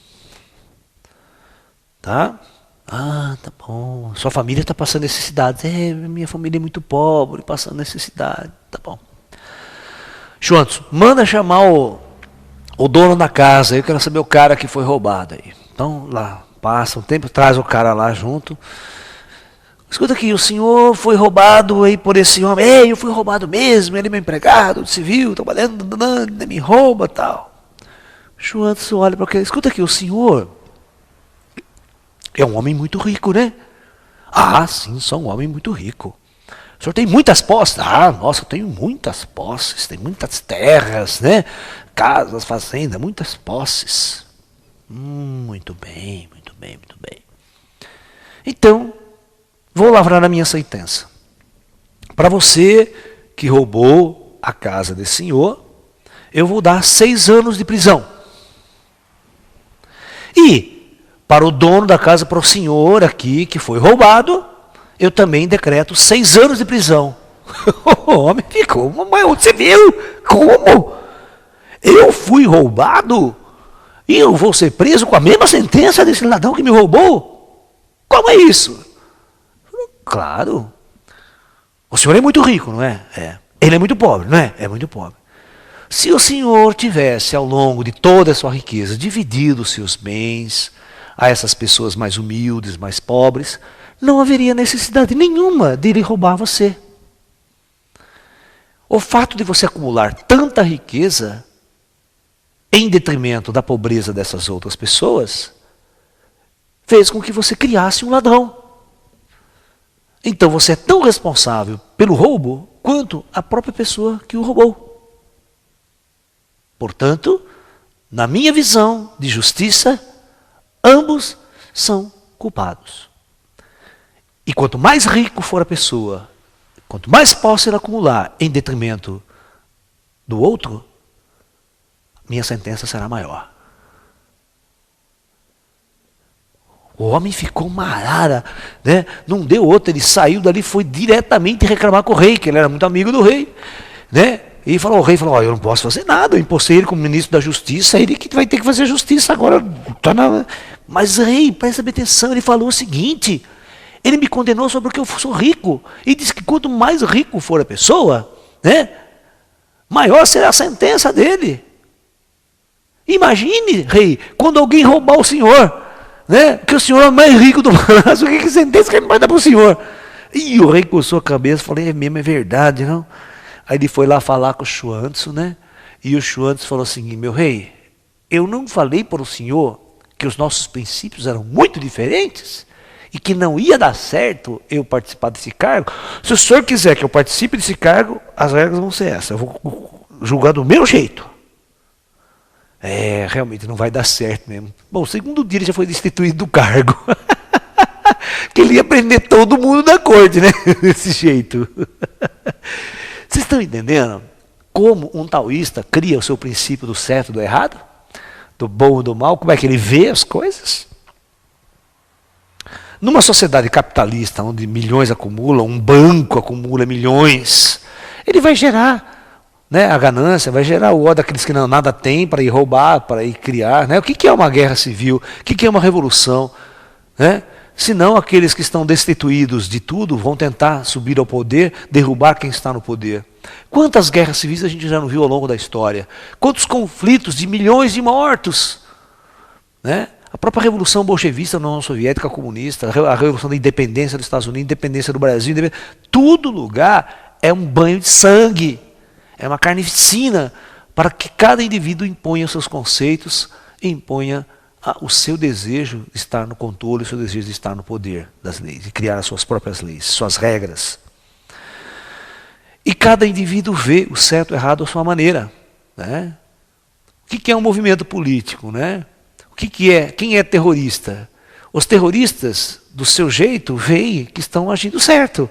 S1: Tá? Ah, tá bom, sua família está passando necessidade. É, minha família é muito pobre, passando necessidade, tá bom. Schwantz, manda chamar o dono da casa, eu quero saber o cara que foi roubado aí. Então, lá, passa um tempo, traz o cara lá junto. Escuta aqui, o senhor foi roubado aí por esse homem. É, eu fui roubado mesmo, ele é meu empregado civil, trabalhando, me rouba e tal. Schwantz olha para aquele, escuta aqui, o senhor é um homem muito rico, né? Ah, sim, sou um homem muito rico. O senhor tem muitas posses? Ah, nossa, eu tenho muitas posses, tem muitas terras, né? Casas, fazendas, muitas posses. Muito bem, muito bem, muito bem. Então, vou lavrar a minha sentença. Para você que roubou a casa desse senhor, eu vou dar 6 anos de prisão. E, para o dono da casa, para o senhor aqui que foi roubado, eu também decreto 6 anos de prisão. O homem ficou, mas você viu? Como? Eu fui roubado? E eu vou ser preso com a mesma sentença desse ladrão que me roubou? Como é isso? Claro. O senhor é muito rico, não é? É. Ele é muito pobre, não é? É muito pobre. Se o senhor tivesse, ao longo de toda a sua riqueza, dividido os seus bens a essas pessoas mais humildes, mais pobres, não haveria necessidade nenhuma de ele roubar você. O fato de você acumular tanta riqueza em detrimento da pobreza dessas outras pessoas fez com que você criasse um ladrão. Então você é tão responsável pelo roubo quanto a própria pessoa que o roubou. Portanto, na minha visão de justiça, ambos são culpados. E quanto mais rico for a pessoa, quanto mais posse ela acumular em detrimento do outro, minha sentença será maior. O homem ficou uma arara, né? Não deu outra, ele saiu dali, foi diretamente reclamar com o rei, que ele era muito amigo do rei. né? E falou, o rei falou, eu não posso fazer nada, eu impostei ele como ministro da justiça, ele que vai ter que fazer a justiça agora. Mas rei, presta atenção, ele falou o seguinte, ele me condenou sobre o que eu sou rico, e disse que quanto mais rico for a pessoa, né, maior será a sentença dele. Imagine, rei, quando alguém roubar o senhor, né, que o senhor é o mais rico do palácio, que sentença que ele vai dar para o senhor? E o rei coçou a cabeça, falei, é mesmo, é verdade, não? Aí ele foi lá falar com o Chuanço, né? E o Chuanço falou assim, meu rei, eu não falei para o senhor que os nossos princípios eram muito diferentes e que não ia dar certo eu participar desse cargo? Se o senhor quiser que eu participe desse cargo, as regras vão ser essas, eu vou julgar do meu jeito. Realmente não vai dar certo mesmo. Bom, o segundo dia ele já foi destituído do cargo. Que ele ia prender todo mundo da corte, né? Desse jeito. Vocês estão entendendo como um taoísta cria o seu princípio do certo e do errado? Do bom e do mal? Como é que ele vê as coisas? Numa sociedade capitalista, onde milhões acumulam, um banco acumula milhões, ele vai gerar, né, a ganância, vai gerar o ódio daqueles que não, nada têm para ir roubar, para ir criar. Né? O que é uma guerra civil? O que é uma revolução? Né? Senão aqueles que estão destituídos de tudo vão tentar subir ao poder, derrubar quem está no poder. Quantas guerras civis a gente já não viu ao longo da história? Quantos conflitos de milhões de mortos? Né? A própria Revolução Bolchevista na União Soviética Comunista, a Revolução da Independência dos Estados Unidos, Independência do Brasil, todo lugar é um banho de sangue, é uma carnificina, para que cada indivíduo imponha os seus conceitos, imponha o seu desejo de estar no controle, o seu desejo de estar no poder das leis, de criar as suas próprias leis, suas regras. E cada indivíduo vê o certo e o errado à sua maneira. Né? O que é um movimento político? Né? O que é? Quem é terrorista? Os terroristas, do seu jeito, veem que estão agindo certo.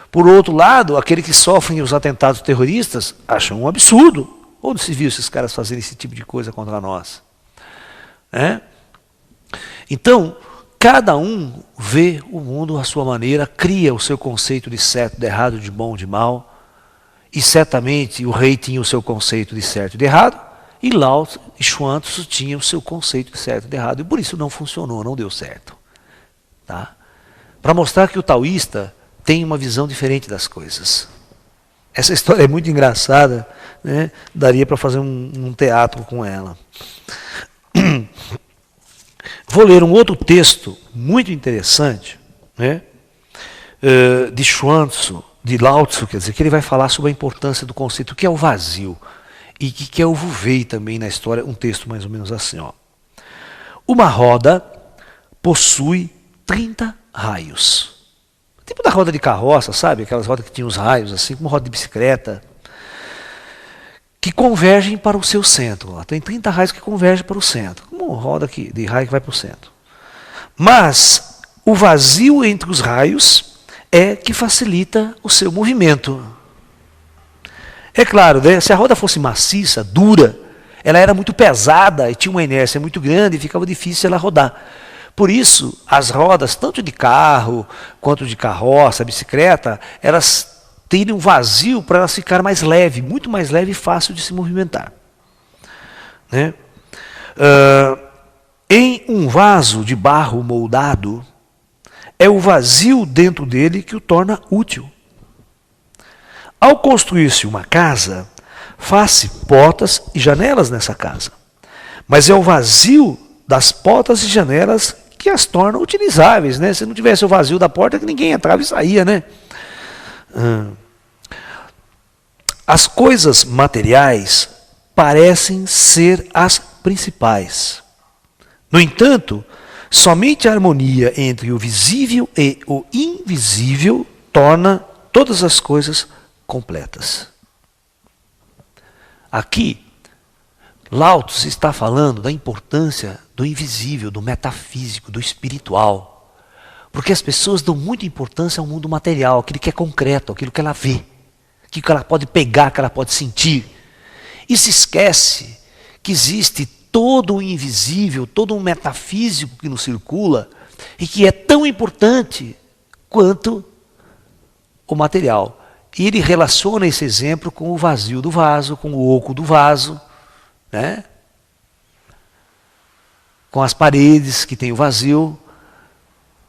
S1: Por outro lado, aqueles que sofrem os atentados terroristas acham um absurdo. Onde se viu esses caras fazerem esse tipo de coisa contra nós? Né? Então, cada um vê o mundo à sua maneira, cria o seu conceito de certo, de errado, de bom, de mal, e certamente o rei tinha o seu conceito de certo e de errado, e Lao e Chuanço tinham o seu conceito de certo e de errado, e por isso não funcionou, não deu certo. Tá? Para mostrar que o taoísta tem uma visão diferente das coisas. Essa história é muito engraçada, né? Daria para fazer um teatro com ela. Vou ler um outro texto muito interessante, né, de Chuanço, de Lao Tzu, quer dizer, que ele vai falar sobre a importância do conceito, o que é o vazio, e que é o Wu-Wei também na história, um texto mais ou menos assim. Ó. Uma roda possui 30 raios. Tipo da roda de carroça, sabe? Aquelas rodas que tinham os raios, assim, como roda de bicicleta, que convergem para o seu centro. Tem 30 raios que convergem para o centro, como uma roda de raio que vai para o centro. Mas o vazio entre os raios é que facilita o seu movimento. É claro, né, se a roda fosse maciça, dura, ela era muito pesada e tinha uma inércia muito grande e ficava difícil ela rodar. Por isso, as rodas, tanto de carro quanto de carroça, bicicleta, elas têm um vazio para elas ficarem mais leve, muito mais leve e fácil de se movimentar. Né? Em um vaso de barro moldado, é o vazio dentro dele que o torna útil. Ao construir-se uma casa, faz-se portas e janelas nessa casa. Mas é o vazio das portas e janelas que as tornam utilizáveis. Né? Se não tivesse o vazio da porta, que ninguém entrava e saía. Né? As coisas materiais parecem ser as principais. No entanto, somente a harmonia entre o visível e o invisível torna todas as coisas completas. Aqui, Lao Tzu está falando da importância do invisível, do metafísico, do espiritual. Porque as pessoas dão muita importância ao mundo material, aquilo que é concreto, aquilo que ela vê, aquilo que ela pode pegar, que ela pode sentir. E se esquece que existe todo o invisível, todo um metafísico que nos circula e que é tão importante quanto o material. E ele relaciona esse exemplo com o vazio do vaso, com o oco do vaso, né? Com as paredes que tem o vazio,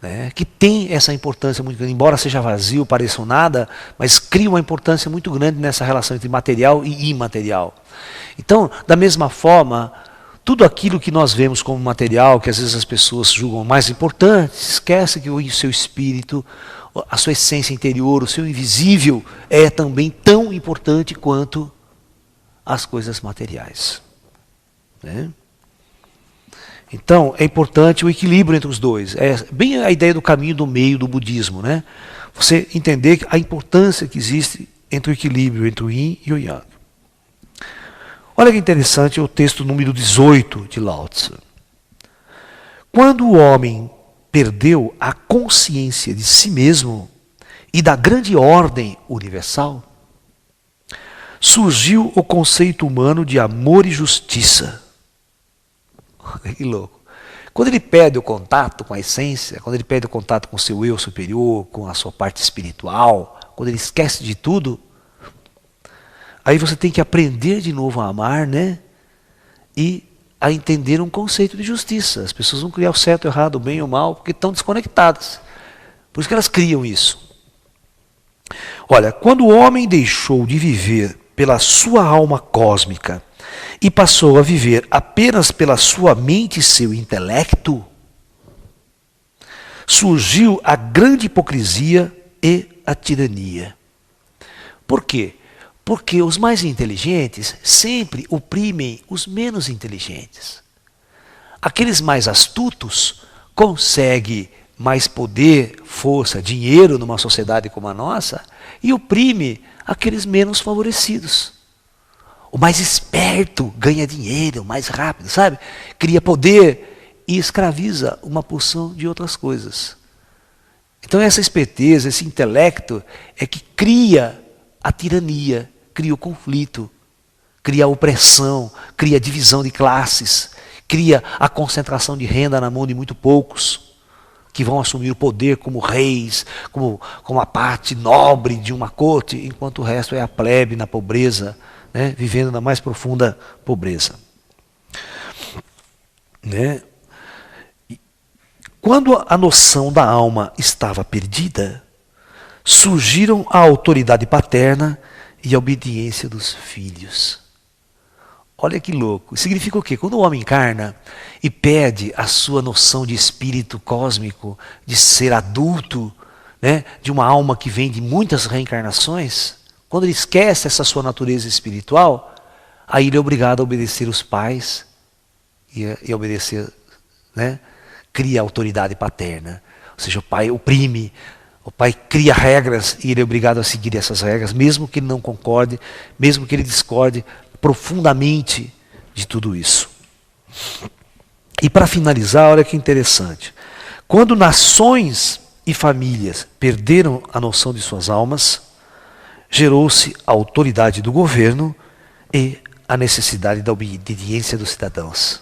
S1: né? Que tem essa importância muito grande, embora seja vazio, pareça um nada, mas cria uma importância muito grande nessa relação entre material e imaterial. Então, da mesma forma, tudo aquilo que nós vemos como material, que às vezes as pessoas julgam mais importante, esquece que o seu espírito, a sua essência interior, o seu invisível, é também tão importante quanto as coisas materiais. Né? Então, é importante o equilíbrio entre os dois. É bem a ideia do caminho do meio do budismo. Né? Você entender a importância que existe entre o equilíbrio entre o yin e o yang. Olha que interessante o texto número 18 de Lao Tzu. Quando o homem perdeu a consciência de si mesmo e da grande ordem universal, surgiu o conceito humano de amor e justiça. Que louco. Quando ele perde o contato com a essência, quando ele perde o contato com o seu eu superior, com a sua parte espiritual, quando ele esquece de tudo, aí você tem que aprender de novo a amar, né? E a entender um conceito de justiça. As pessoas vão criar o certo, o errado, o bem e o mal, porque estão desconectadas. Por isso que elas criam isso. Olha, quando o homem deixou de viver pela sua alma cósmica e passou a viver apenas pela sua mente e seu intelecto, surgiu a grande hipocrisia e a tirania. Por quê? Porque os mais inteligentes sempre oprimem os menos inteligentes. Aqueles mais astutos conseguem mais poder, força, dinheiro numa sociedade como a nossa e oprime aqueles menos favorecidos. O mais esperto ganha dinheiro mais rápido, sabe? Cria poder e escraviza uma porção de outras coisas. Então essa esperteza, esse intelecto é que cria a tirania, cria o conflito, cria a opressão, cria a divisão de classes, cria a concentração de renda na mão de muito poucos, que vão assumir o poder como reis, como a parte nobre de uma corte, enquanto o resto é a plebe na pobreza, né, vivendo na mais profunda pobreza. Né? Quando a noção da alma estava perdida, surgiram a autoridade paterna e a obediência dos filhos. Olha que louco. Significa o quê? Quando o homem encarna e perde a sua noção de espírito cósmico, de ser adulto, né, de uma alma que vem de muitas reencarnações, quando ele esquece essa sua natureza espiritual, aí ele é obrigado a obedecer os pais e obedecer, né, cria a autoridade paterna. Ou seja, o pai oprime, o pai cria regras e ele é obrigado a seguir essas regras, mesmo que ele não concorde, mesmo que ele discorde profundamente de tudo isso. E para finalizar, olha que interessante. Quando nações e famílias perderam a noção de suas almas, gerou-se a autoridade do governo e a necessidade da obediência dos cidadãos.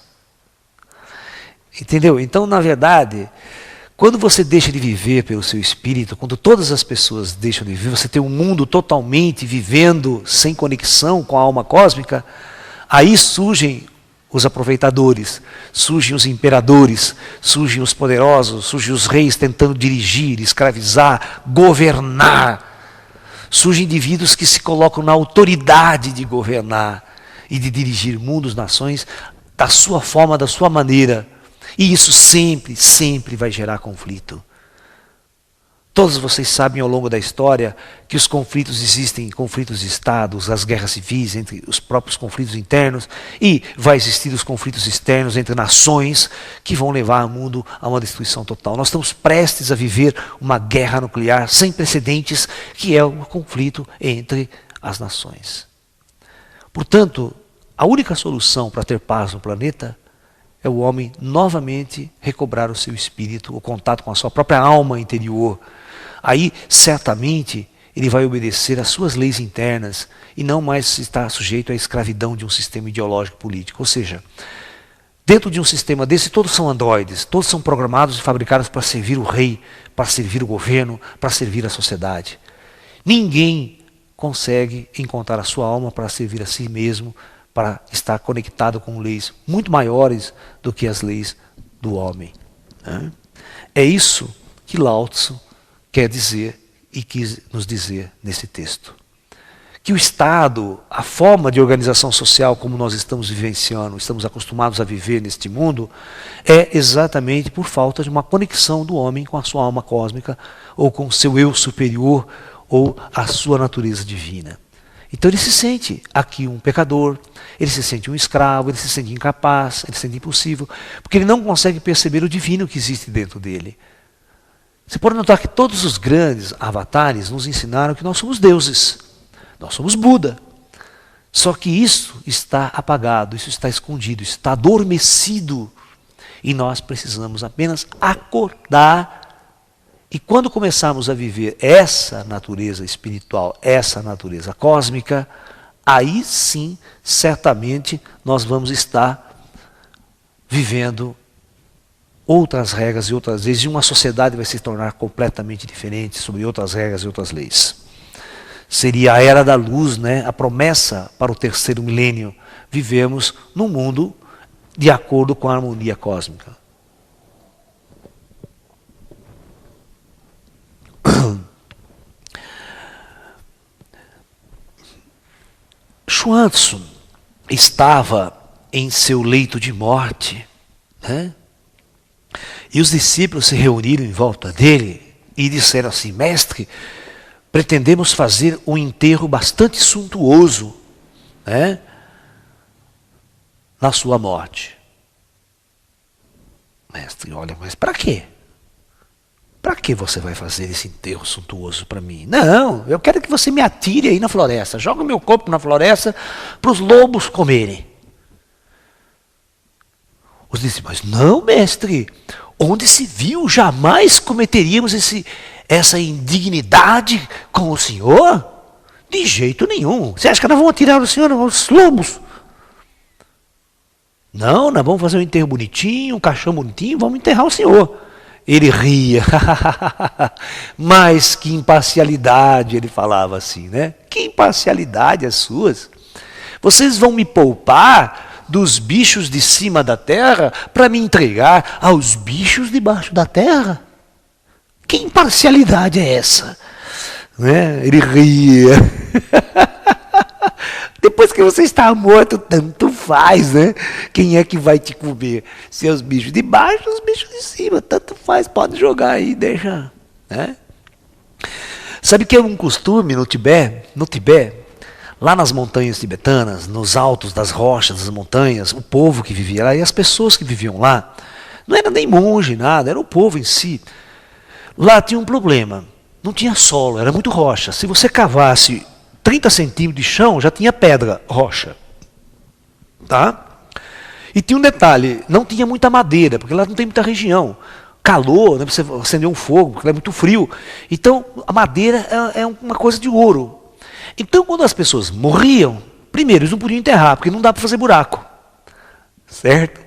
S1: Entendeu? Então, na verdade, quando você deixa de viver pelo seu espírito, quando todas as pessoas deixam de viver, você tem um mundo totalmente vivendo sem conexão com a alma cósmica, aí surgem os aproveitadores, surgem os imperadores, surgem os poderosos, surgem os reis tentando dirigir, escravizar, governar. Surgem indivíduos que se colocam na autoridade de governar e de dirigir mundos, nações, da sua forma, da sua maneira. E isso sempre, sempre vai gerar conflito. Todos vocês sabem ao longo da história que os conflitos existem, conflitos de estados, as guerras civis, entre os próprios conflitos internos, e vai existir os conflitos externos entre nações que vão levar o mundo a uma destruição total. Nós estamos prestes a viver uma guerra nuclear sem precedentes, que é o conflito entre as nações. Portanto, a única solução para ter paz no planeta é o homem novamente recobrar o seu espírito, o contato com a sua própria alma interior. Aí, certamente, ele vai obedecer às suas leis internas e não mais estar sujeito à escravidão de um sistema ideológico político. Ou seja, dentro de um sistema desse, todos são androides, todos são programados e fabricados para servir o rei, para servir o governo, para servir a sociedade. Ninguém consegue encontrar a sua alma para servir a si mesmo, para estar conectado com leis muito maiores do que as leis do homem. Né? É isso que Lao Tzu quer dizer e quis nos dizer nesse texto. Que o Estado, a forma de organização social como nós estamos vivenciando, estamos acostumados a viver neste mundo, é exatamente por falta de uma conexão do homem com a sua alma cósmica, ou com o seu eu superior, ou a sua natureza divina. Então ele se sente aqui um pecador, ele se sente um escravo, ele se sente incapaz, ele se sente impossível, porque ele não consegue perceber o divino que existe dentro dele. Você pode notar que todos os grandes avatares nos ensinaram que nós somos deuses, nós somos Buda. Só que isso está apagado, isso está escondido, isso está adormecido. E nós precisamos apenas acordar. E quando começarmos a viver essa natureza espiritual, essa natureza cósmica, aí sim, certamente, nós vamos estar vivendo outras regras e outras leis, e uma sociedade vai se tornar completamente diferente sobre outras regras e outras leis. Seria a era da luz, né? A promessa para o terceiro milênio. Vivemos num mundo de acordo com a harmonia cósmica. Xuan-Tzu estava em seu leito de morte, né? E os discípulos se reuniram em volta dele e disseram assim: mestre, pretendemos fazer um enterro bastante suntuoso, né, na sua morte. Mestre, olha, mas para quê? Para que você vai fazer esse enterro suntuoso para mim? Não, eu quero que você me atire aí na floresta. Joga o meu corpo na floresta para os lobos comerem. Os discípulos, mas não, mestre, onde se viu, jamais cometeríamos essa indignidade com o senhor? De jeito nenhum. Você acha que nós vamos atirar o senhor aos lobos? Não, nós vamos fazer um enterro bonitinho, um caixão bonitinho, vamos enterrar o senhor. Ele ria. Mas que imparcialidade, ele falava assim, né? Que imparcialidade as suas. Vocês vão me poupar dos bichos de cima da terra para me entregar aos bichos debaixo da terra? Que imparcialidade é essa? Né? Ele ria. Depois que você está morto, tanto faz, né? Quem é que vai te comer? Se é os bichos de baixo ou os bichos de cima, tanto faz, pode jogar aí, deixa. Né? Sabe que é um costume no Tibete, lá nas montanhas tibetanas, nos altos das rochas das montanhas, o povo que vivia lá e as pessoas que viviam lá, não era nem monge, nada, era o povo em si. Lá tinha um problema, não tinha solo, era muito rocha. Se você cavasse 30 centímetros de chão, já tinha pedra, rocha. Tá? E tinha um detalhe, não tinha muita madeira, porque lá não tem muita região. Calor, né, você acender um fogo, porque lá é muito frio. Então, a madeira é uma coisa de ouro. Então, quando as pessoas morriam, primeiro, eles não podiam enterrar, porque não dá para fazer buraco. Certo?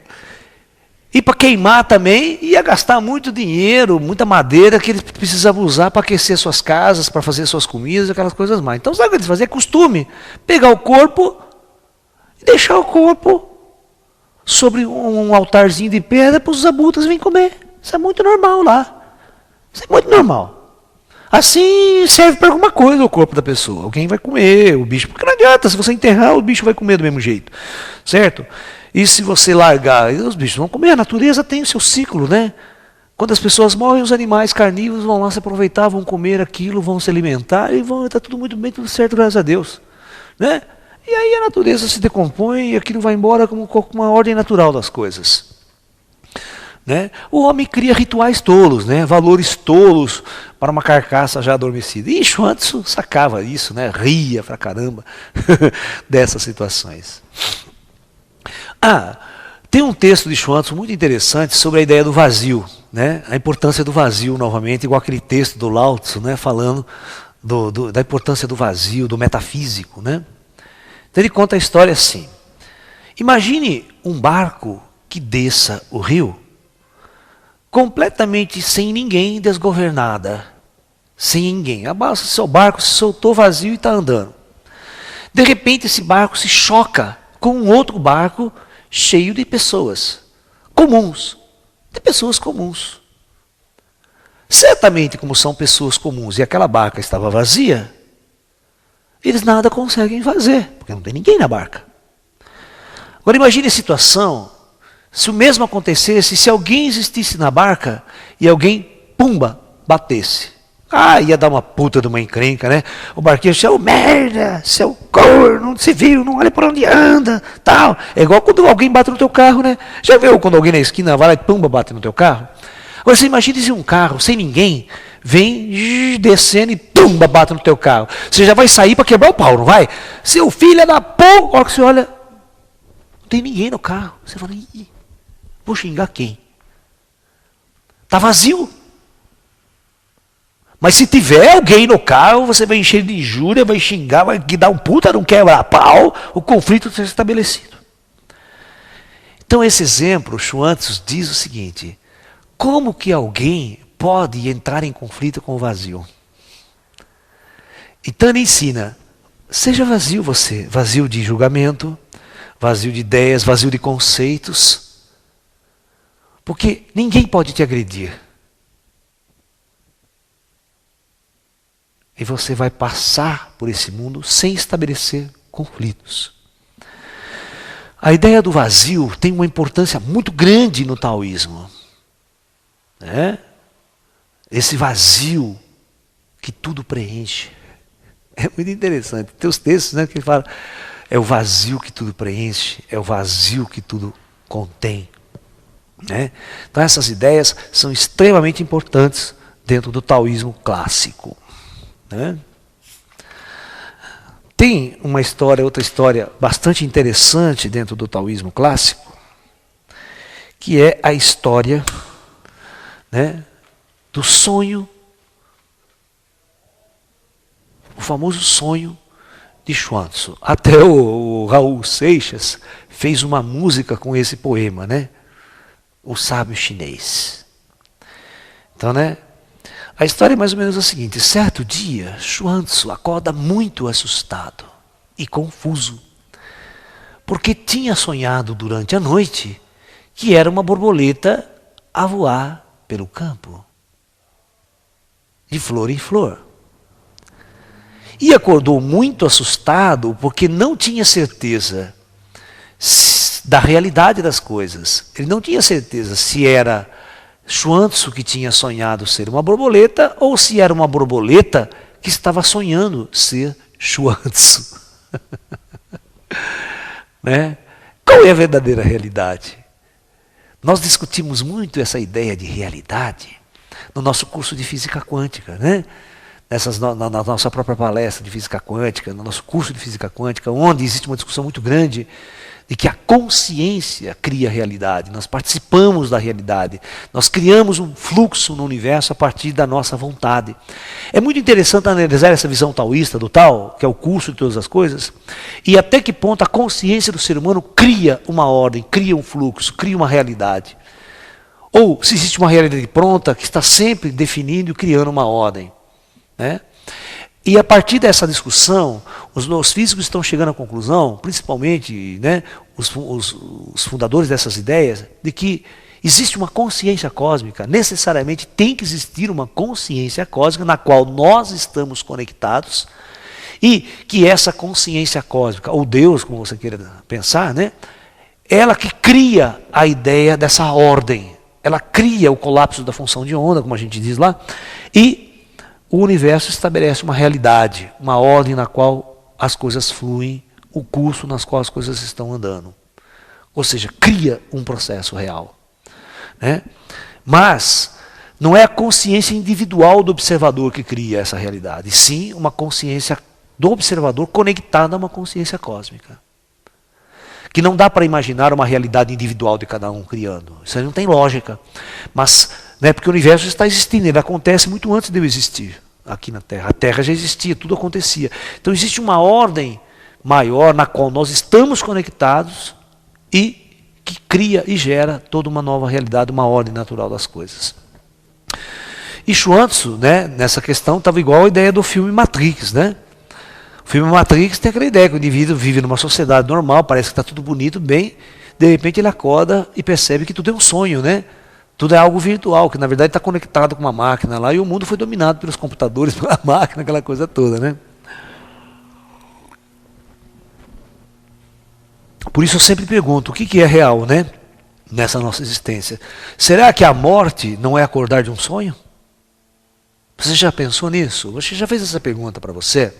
S1: E para queimar também, ia gastar muito dinheiro, muita madeira que eles precisavam usar para aquecer suas casas, para fazer suas comidas, aquelas coisas mais. Então, sabe o que eles faziam? É costume pegar o corpo e deixar o corpo sobre um altarzinho de pedra para os abutres virem comer. Isso é muito normal lá. Isso é muito normal. Assim serve para alguma coisa o corpo da pessoa. Alguém vai comer o bicho, porque não adianta, se você enterrar, o bicho vai comer do mesmo jeito. Certo? E se você largar, os bichos vão comer, a natureza tem o seu ciclo, né? Quando as pessoas morrem, os animais carnívoros vão lá se aproveitar, vão comer aquilo, vão se alimentar e vão estar tudo muito bem, tudo certo, graças a Deus. Né? E aí a natureza se decompõe e aquilo vai embora como uma ordem natural das coisas. Né? O homem cria rituais tolos, né? Valores tolos para uma carcaça já adormecida. E Xuan-Tzu sacava isso, né? Ria pra caramba dessas situações. Tem um texto de Xuan-Tzu muito interessante sobre a ideia do vazio, né? A importância do vazio, novamente, igual aquele texto do Lao Tzu, né? Falando da importância do vazio, do metafísico. Né? Então ele conta a história assim. Imagine um barco que desça o rio, completamente sem ninguém, desgovernada. sem ninguém. Seu barco se soltou vazio e está andando. De repente esse barco se choca com um outro barco cheio de pessoas comuns. De pessoas comuns. Certamente, como são pessoas comuns e aquela barca estava vazia, eles nada conseguem fazer, porque não tem ninguém na barca. Agora imagine a situação, se o mesmo acontecesse, se alguém existisse na barca e alguém, pumba, batesse. Ia dar uma puta de uma encrenca, né? O barqueiro, seu merda, seu corno, não se viu, não olha por onde anda, tal. É igual quando alguém bate no teu carro, né? Já viu quando alguém na esquina vai lá e pumba, bate no teu carro? Agora você imagina se um carro sem ninguém vem descendo e pumba, bate no teu carro. Você já vai sair para quebrar o pau, não vai? Seu filho é da porra, a hora que você olha, não tem ninguém no carro. Você fala, vou xingar quem? Está vazio. Mas se tiver alguém no carro, você vai encher de injúria, vai xingar, vai dar um puta, não quebra pau, o conflito está estabelecido. Então esse exemplo, Schwantz diz o seguinte: como que alguém pode entrar em conflito com o vazio? Então ele ensina, seja vazio você, vazio de julgamento, vazio de ideias, vazio de conceitos, porque ninguém pode te agredir. E você vai passar por esse mundo sem estabelecer conflitos. A ideia do vazio tem uma importância muito grande no taoísmo. Né? Esse vazio que tudo preenche. É muito interessante. Tem os textos, né, que ele fala, é o vazio que tudo preenche, é o vazio que tudo contém. Né? Então essas ideias são extremamente importantes dentro do taoísmo clássico. Né? Tem uma história, outra história bastante interessante dentro do taoísmo clássico, que é a história, né, do sonho, o famoso sonho de Chuang-Tzu. Até o Raul Seixas fez uma música com esse poema, né? O sábio chinês. Então, né? A história é mais ou menos a seguinte: certo dia, Chuang-Tzu acorda muito assustado e confuso, porque tinha sonhado durante a noite que era uma borboleta a voar pelo campo, de flor em flor. E acordou muito assustado porque não tinha certeza da realidade das coisas. Ele não tinha certeza se era Chuang-Tzu que tinha sonhado ser uma borboleta ou se era uma borboleta que estava sonhando ser Chuang-Tzu. Né? Qual é a verdadeira realidade? Nós discutimos muito essa ideia de realidade no nosso curso de física quântica, né? Na nossa própria palestra de física quântica, no nosso curso de física quântica, onde existe uma discussão muito grande de que a consciência cria a realidade. Nós participamos da realidade. Nós criamos um fluxo no universo a partir da nossa vontade. É muito interessante analisar essa visão taoísta do Tao, que é o curso de todas as coisas, e até que ponto a consciência do ser humano cria uma ordem, cria um fluxo, cria uma realidade. Ou se existe uma realidade pronta que está sempre definindo e criando uma ordem. Né? E a partir dessa discussão, os físicos estão chegando à conclusão, principalmente, né, os fundadores dessas ideias, de que existe uma consciência cósmica, necessariamente tem que existir uma consciência cósmica na qual nós estamos conectados, e que essa consciência cósmica, ou Deus, como você queira pensar, né, ela que cria a ideia dessa ordem, ela cria o colapso da função de onda, como a gente diz lá, e o universo estabelece uma realidade, uma ordem na qual as coisas fluem, o curso nas qual as coisas estão andando. Ou seja, cria um processo real. Né? Mas não é a consciência individual do observador que cria essa realidade, sim uma consciência do observador conectada a uma consciência cósmica. Que não dá para imaginar uma realidade individual de cada um criando. Isso aí não tem lógica. Mas, né, porque o universo está existindo, ele acontece muito antes de eu existir aqui na Terra. A Terra já existia, tudo acontecia. Então existe uma ordem maior na qual nós estamos conectados e que cria e gera toda uma nova realidade, uma ordem natural das coisas. E Schwantz, né, nessa questão, estava igual a ideia do filme Matrix, né? O filme Matrix tem aquela ideia que o indivíduo vive numa sociedade normal, parece que está tudo bonito, bem, de repente ele acorda e percebe que tudo é um sonho, né? Tudo é algo virtual, que na verdade está conectado com uma máquina lá, e o mundo foi dominado pelos computadores, pela máquina, aquela coisa toda, né? Por isso eu sempre pergunto, o que é real, né? Nessa nossa existência. Será que a morte não é acordar de um sonho? Você já pensou nisso? Você já fez essa pergunta para você?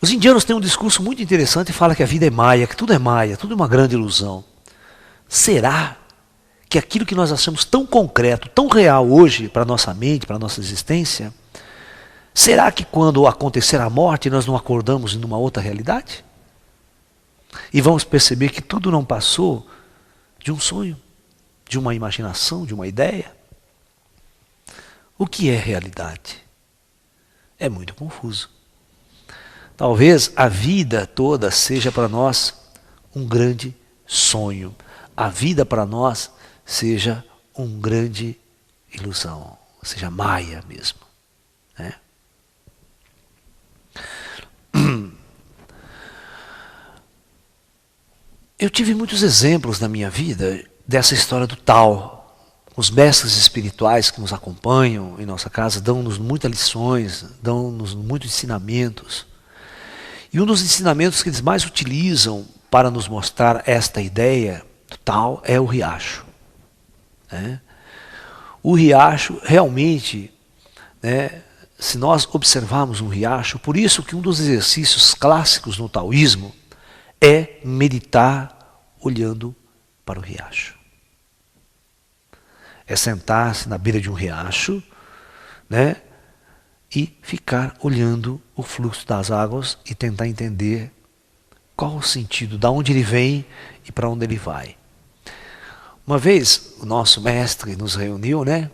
S1: Os indianos têm um discurso muito interessante e falam que a vida é maia, que tudo é uma grande ilusão. Será que aquilo que nós achamos tão concreto, tão real hoje para a nossa mente, para a nossa existência, será que quando acontecer a morte nós não acordamos em uma outra realidade? E vamos perceber que tudo não passou de um sonho, de uma imaginação, de uma ideia? O que é realidade? É muito confuso. Talvez a vida toda seja para nós um grande sonho. A vida para nós seja uma grande ilusão, seja maia mesmo, né? Eu tive muitos exemplos na minha vida dessa história do tal. Os mestres espirituais que nos acompanham em nossa casa dão-nos muitas lições, dão-nos muitos ensinamentos. E um dos ensinamentos que eles mais utilizam para nos mostrar esta ideia do tal é o riacho, né? O riacho realmente, né, se nós observarmos um riacho, por isso que um dos exercícios clássicos no taoísmo é meditar olhando para o riacho. É sentar-se na beira de um riacho, né, e ficar olhando o fluxo das águas e tentar entender qual o sentido, de onde ele vem e para onde ele vai. Uma vez o nosso mestre nos reuniu, né,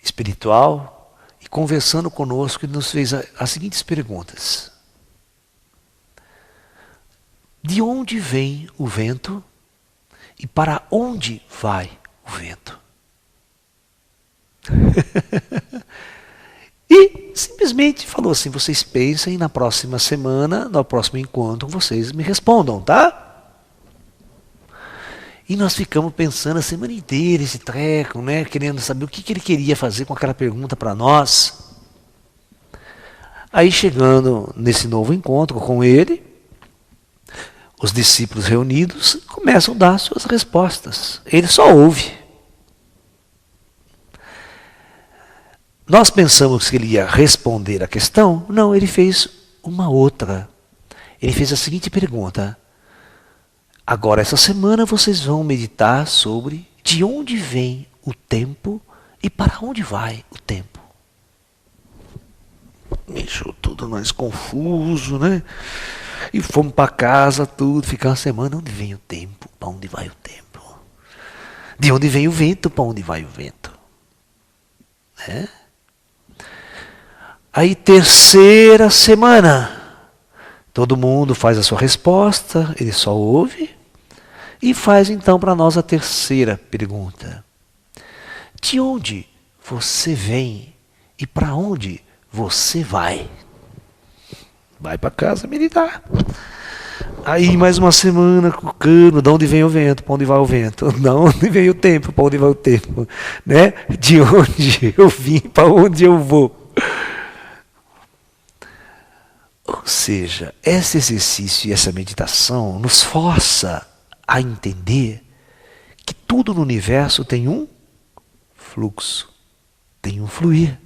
S1: espiritual, e conversando conosco, ele nos fez as seguintes perguntas. De onde vem o vento e para onde vai o vento? E simplesmente falou assim, vocês pensem na próxima semana, no próximo encontro, vocês me respondam, tá? E nós ficamos pensando a semana inteira, esse treco, né? Querendo saber o que ele queria fazer com aquela pergunta para nós. Aí chegando nesse novo encontro com ele, os discípulos reunidos começam a dar suas respostas. Ele só ouve. Nós pensamos que ele ia responder a questão. Não, ele fez uma outra. Ele fez a seguinte pergunta. Agora, essa semana, vocês vão meditar sobre de onde vem o tempo e para onde vai o tempo. Me deixou tudo mais confuso, né? E fomos para casa, tudo, ficar uma semana. Onde vem o tempo? Para onde vai o tempo? De onde vem o vento? Para onde vai o vento? Né? Aí, terceira semana. Todo mundo faz a sua resposta, ele só ouve. E faz então para nós a terceira pergunta. De onde você vem e para onde você vai? Vai para casa meditar. Aí mais uma semana com o cano, de onde vem o vento, para onde vai o vento? De onde vem o tempo, para onde vai o tempo? Né? De onde eu vim, para onde eu vou? Ou seja, esse exercício e essa meditação nos força a entender que tudo no universo tem um fluxo, tem um fluir.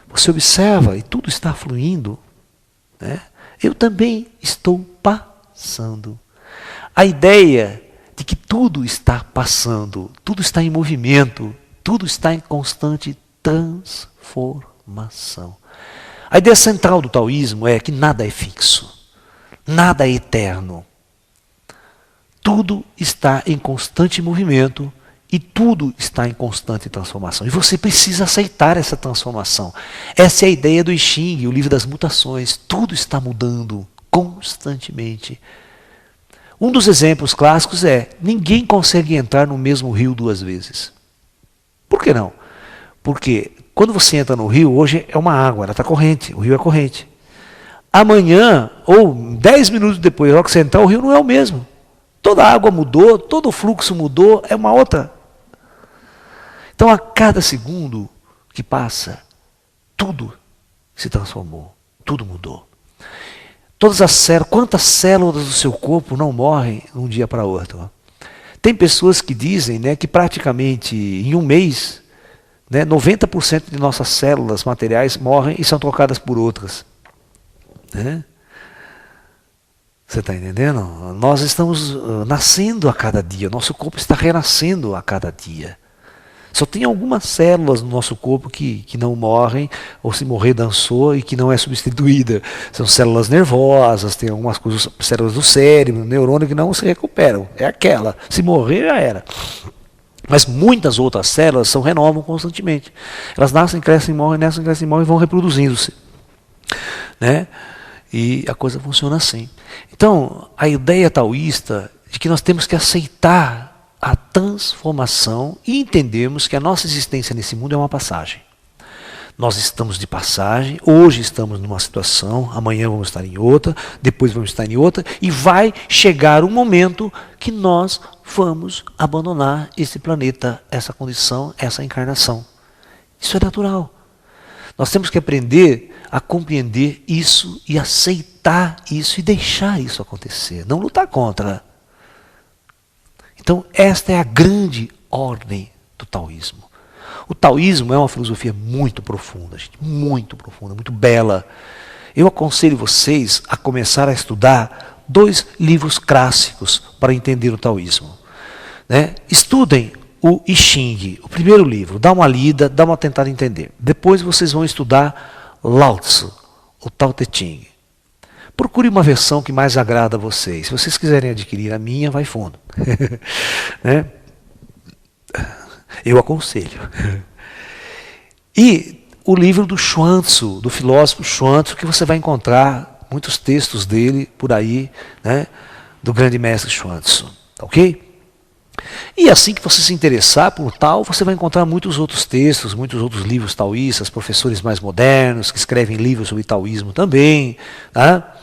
S1: Você observa e tudo está fluindo, né? Eu também estou passando. A ideia de que tudo está passando, tudo está em movimento, tudo está em constante transformação. A ideia central do taoísmo é que nada é fixo, nada é eterno. Tudo está em constante movimento e tudo está em constante transformação. E você precisa aceitar essa transformação. Essa é a ideia do I Ching, o livro das mutações. Tudo está mudando constantemente. Um dos exemplos clássicos é, ninguém consegue entrar no mesmo rio duas vezes. Por que não? Porque Quando você entra no rio, hoje é uma água, ela está corrente, o rio é corrente. Amanhã, ou 10 minutos depois, logo que você entrar, o rio não é o mesmo. Toda a água mudou, todo o fluxo mudou, é uma outra. Então, a cada segundo que passa, tudo se transformou, tudo mudou. Todas as células, quantas células do seu corpo não morrem de um dia para outro? Tem pessoas que dizem, né, que praticamente em um mês, né, 90% de nossas células materiais morrem e são trocadas por outras. Né? Você está entendendo? Nós estamos nascendo a cada dia, nosso corpo está renascendo a cada dia. Só tem algumas células no nosso corpo que não morrem, ou se morrer dançou e que não é substituída. São células nervosas, tem algumas coisas, células do cérebro, neurônio que não se recuperam. É aquela. Se morrer, já era. Mas muitas outras células se renovam constantemente. Elas nascem, crescem, morrem, nascem, crescem, morrem e vão reproduzindo-se. Né? E a coisa funciona assim. Então, a ideia taoísta de que nós temos que aceitar a transformação e entendemos que a nossa existência nesse mundo é uma passagem. Nós estamos de passagem, hoje estamos numa situação, amanhã vamos estar em outra, depois vamos estar em outra, e vai chegar um momento que nós vamos abandonar esse planeta, essa condição, essa encarnação. Isso é natural. Nós temos que aprender a compreender isso e aceitar isso e deixar isso acontecer, não lutar contra. Então, esta é a grande ordem do taoísmo. O taoísmo é uma filosofia muito profunda, gente, muito bela. Eu aconselho vocês a começar a estudar 2 livros clássicos para entender o taoísmo. Né? Estudem o I Ching, o primeiro livro, dá uma lida, dá uma tentada entender. Depois vocês vão estudar Lao Tzu, o Tao Te Ching. Procure uma versão que mais agrada a vocês. Se vocês quiserem adquirir a minha, vai fundo. Né? Eu aconselho. E o livro do Chuang-Tzu, do filósofo Chuang-Tzu, que você vai encontrar muitos textos dele por aí, né? Do grande mestre Chuang-Tzu. Ok? E assim que você se interessar por tal, você vai encontrar muitos outros textos, muitos outros livros taoístas, professores mais modernos, que escrevem livros sobre taoísmo também. Tá?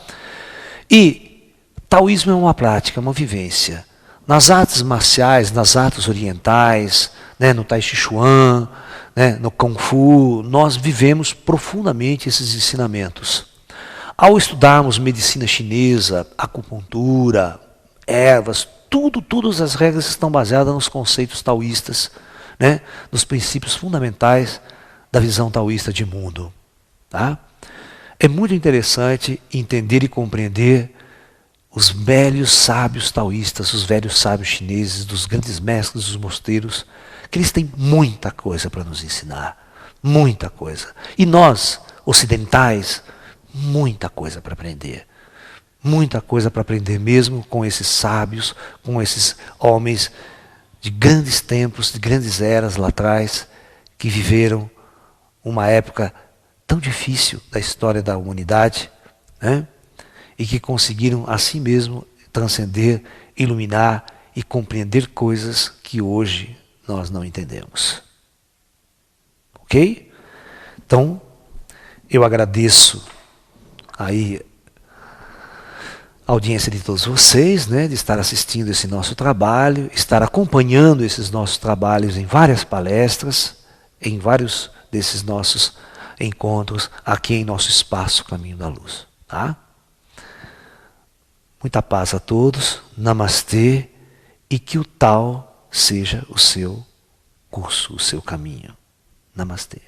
S1: E taoísmo é uma prática, uma vivência. Nas artes marciais, nas artes orientais, né, no Tai Chi Chuan, né, no Kung Fu, nós vivemos profundamente esses ensinamentos. Ao estudarmos medicina chinesa, acupuntura, ervas, todas as regras estão baseadas nos conceitos taoístas, né, nos princípios fundamentais da visão taoísta de mundo. Tá? É muito interessante entender e compreender os velhos sábios taoístas, os velhos sábios chineses, dos grandes mestres dos mosteiros, que eles têm muita coisa para nos ensinar, muita coisa. E nós, ocidentais, muita coisa para aprender. Muita coisa para aprender mesmo com esses sábios, com esses homens de grandes tempos, de grandes eras lá atrás, que viveram uma época tão difícil da história da humanidade, né? E que conseguiram assim mesmo transcender, iluminar e compreender coisas que hoje nós não entendemos. Ok? Então, eu agradeço aí a audiência de todos vocês, né, de estar assistindo esse nosso trabalho, estar acompanhando esses nossos trabalhos em várias palestras, em vários desses nossos encontros aqui em nosso espaço Caminho da Luz. Tá? Muita paz a todos, namastê, e que o Tao seja o seu curso, o seu caminho. Namastê.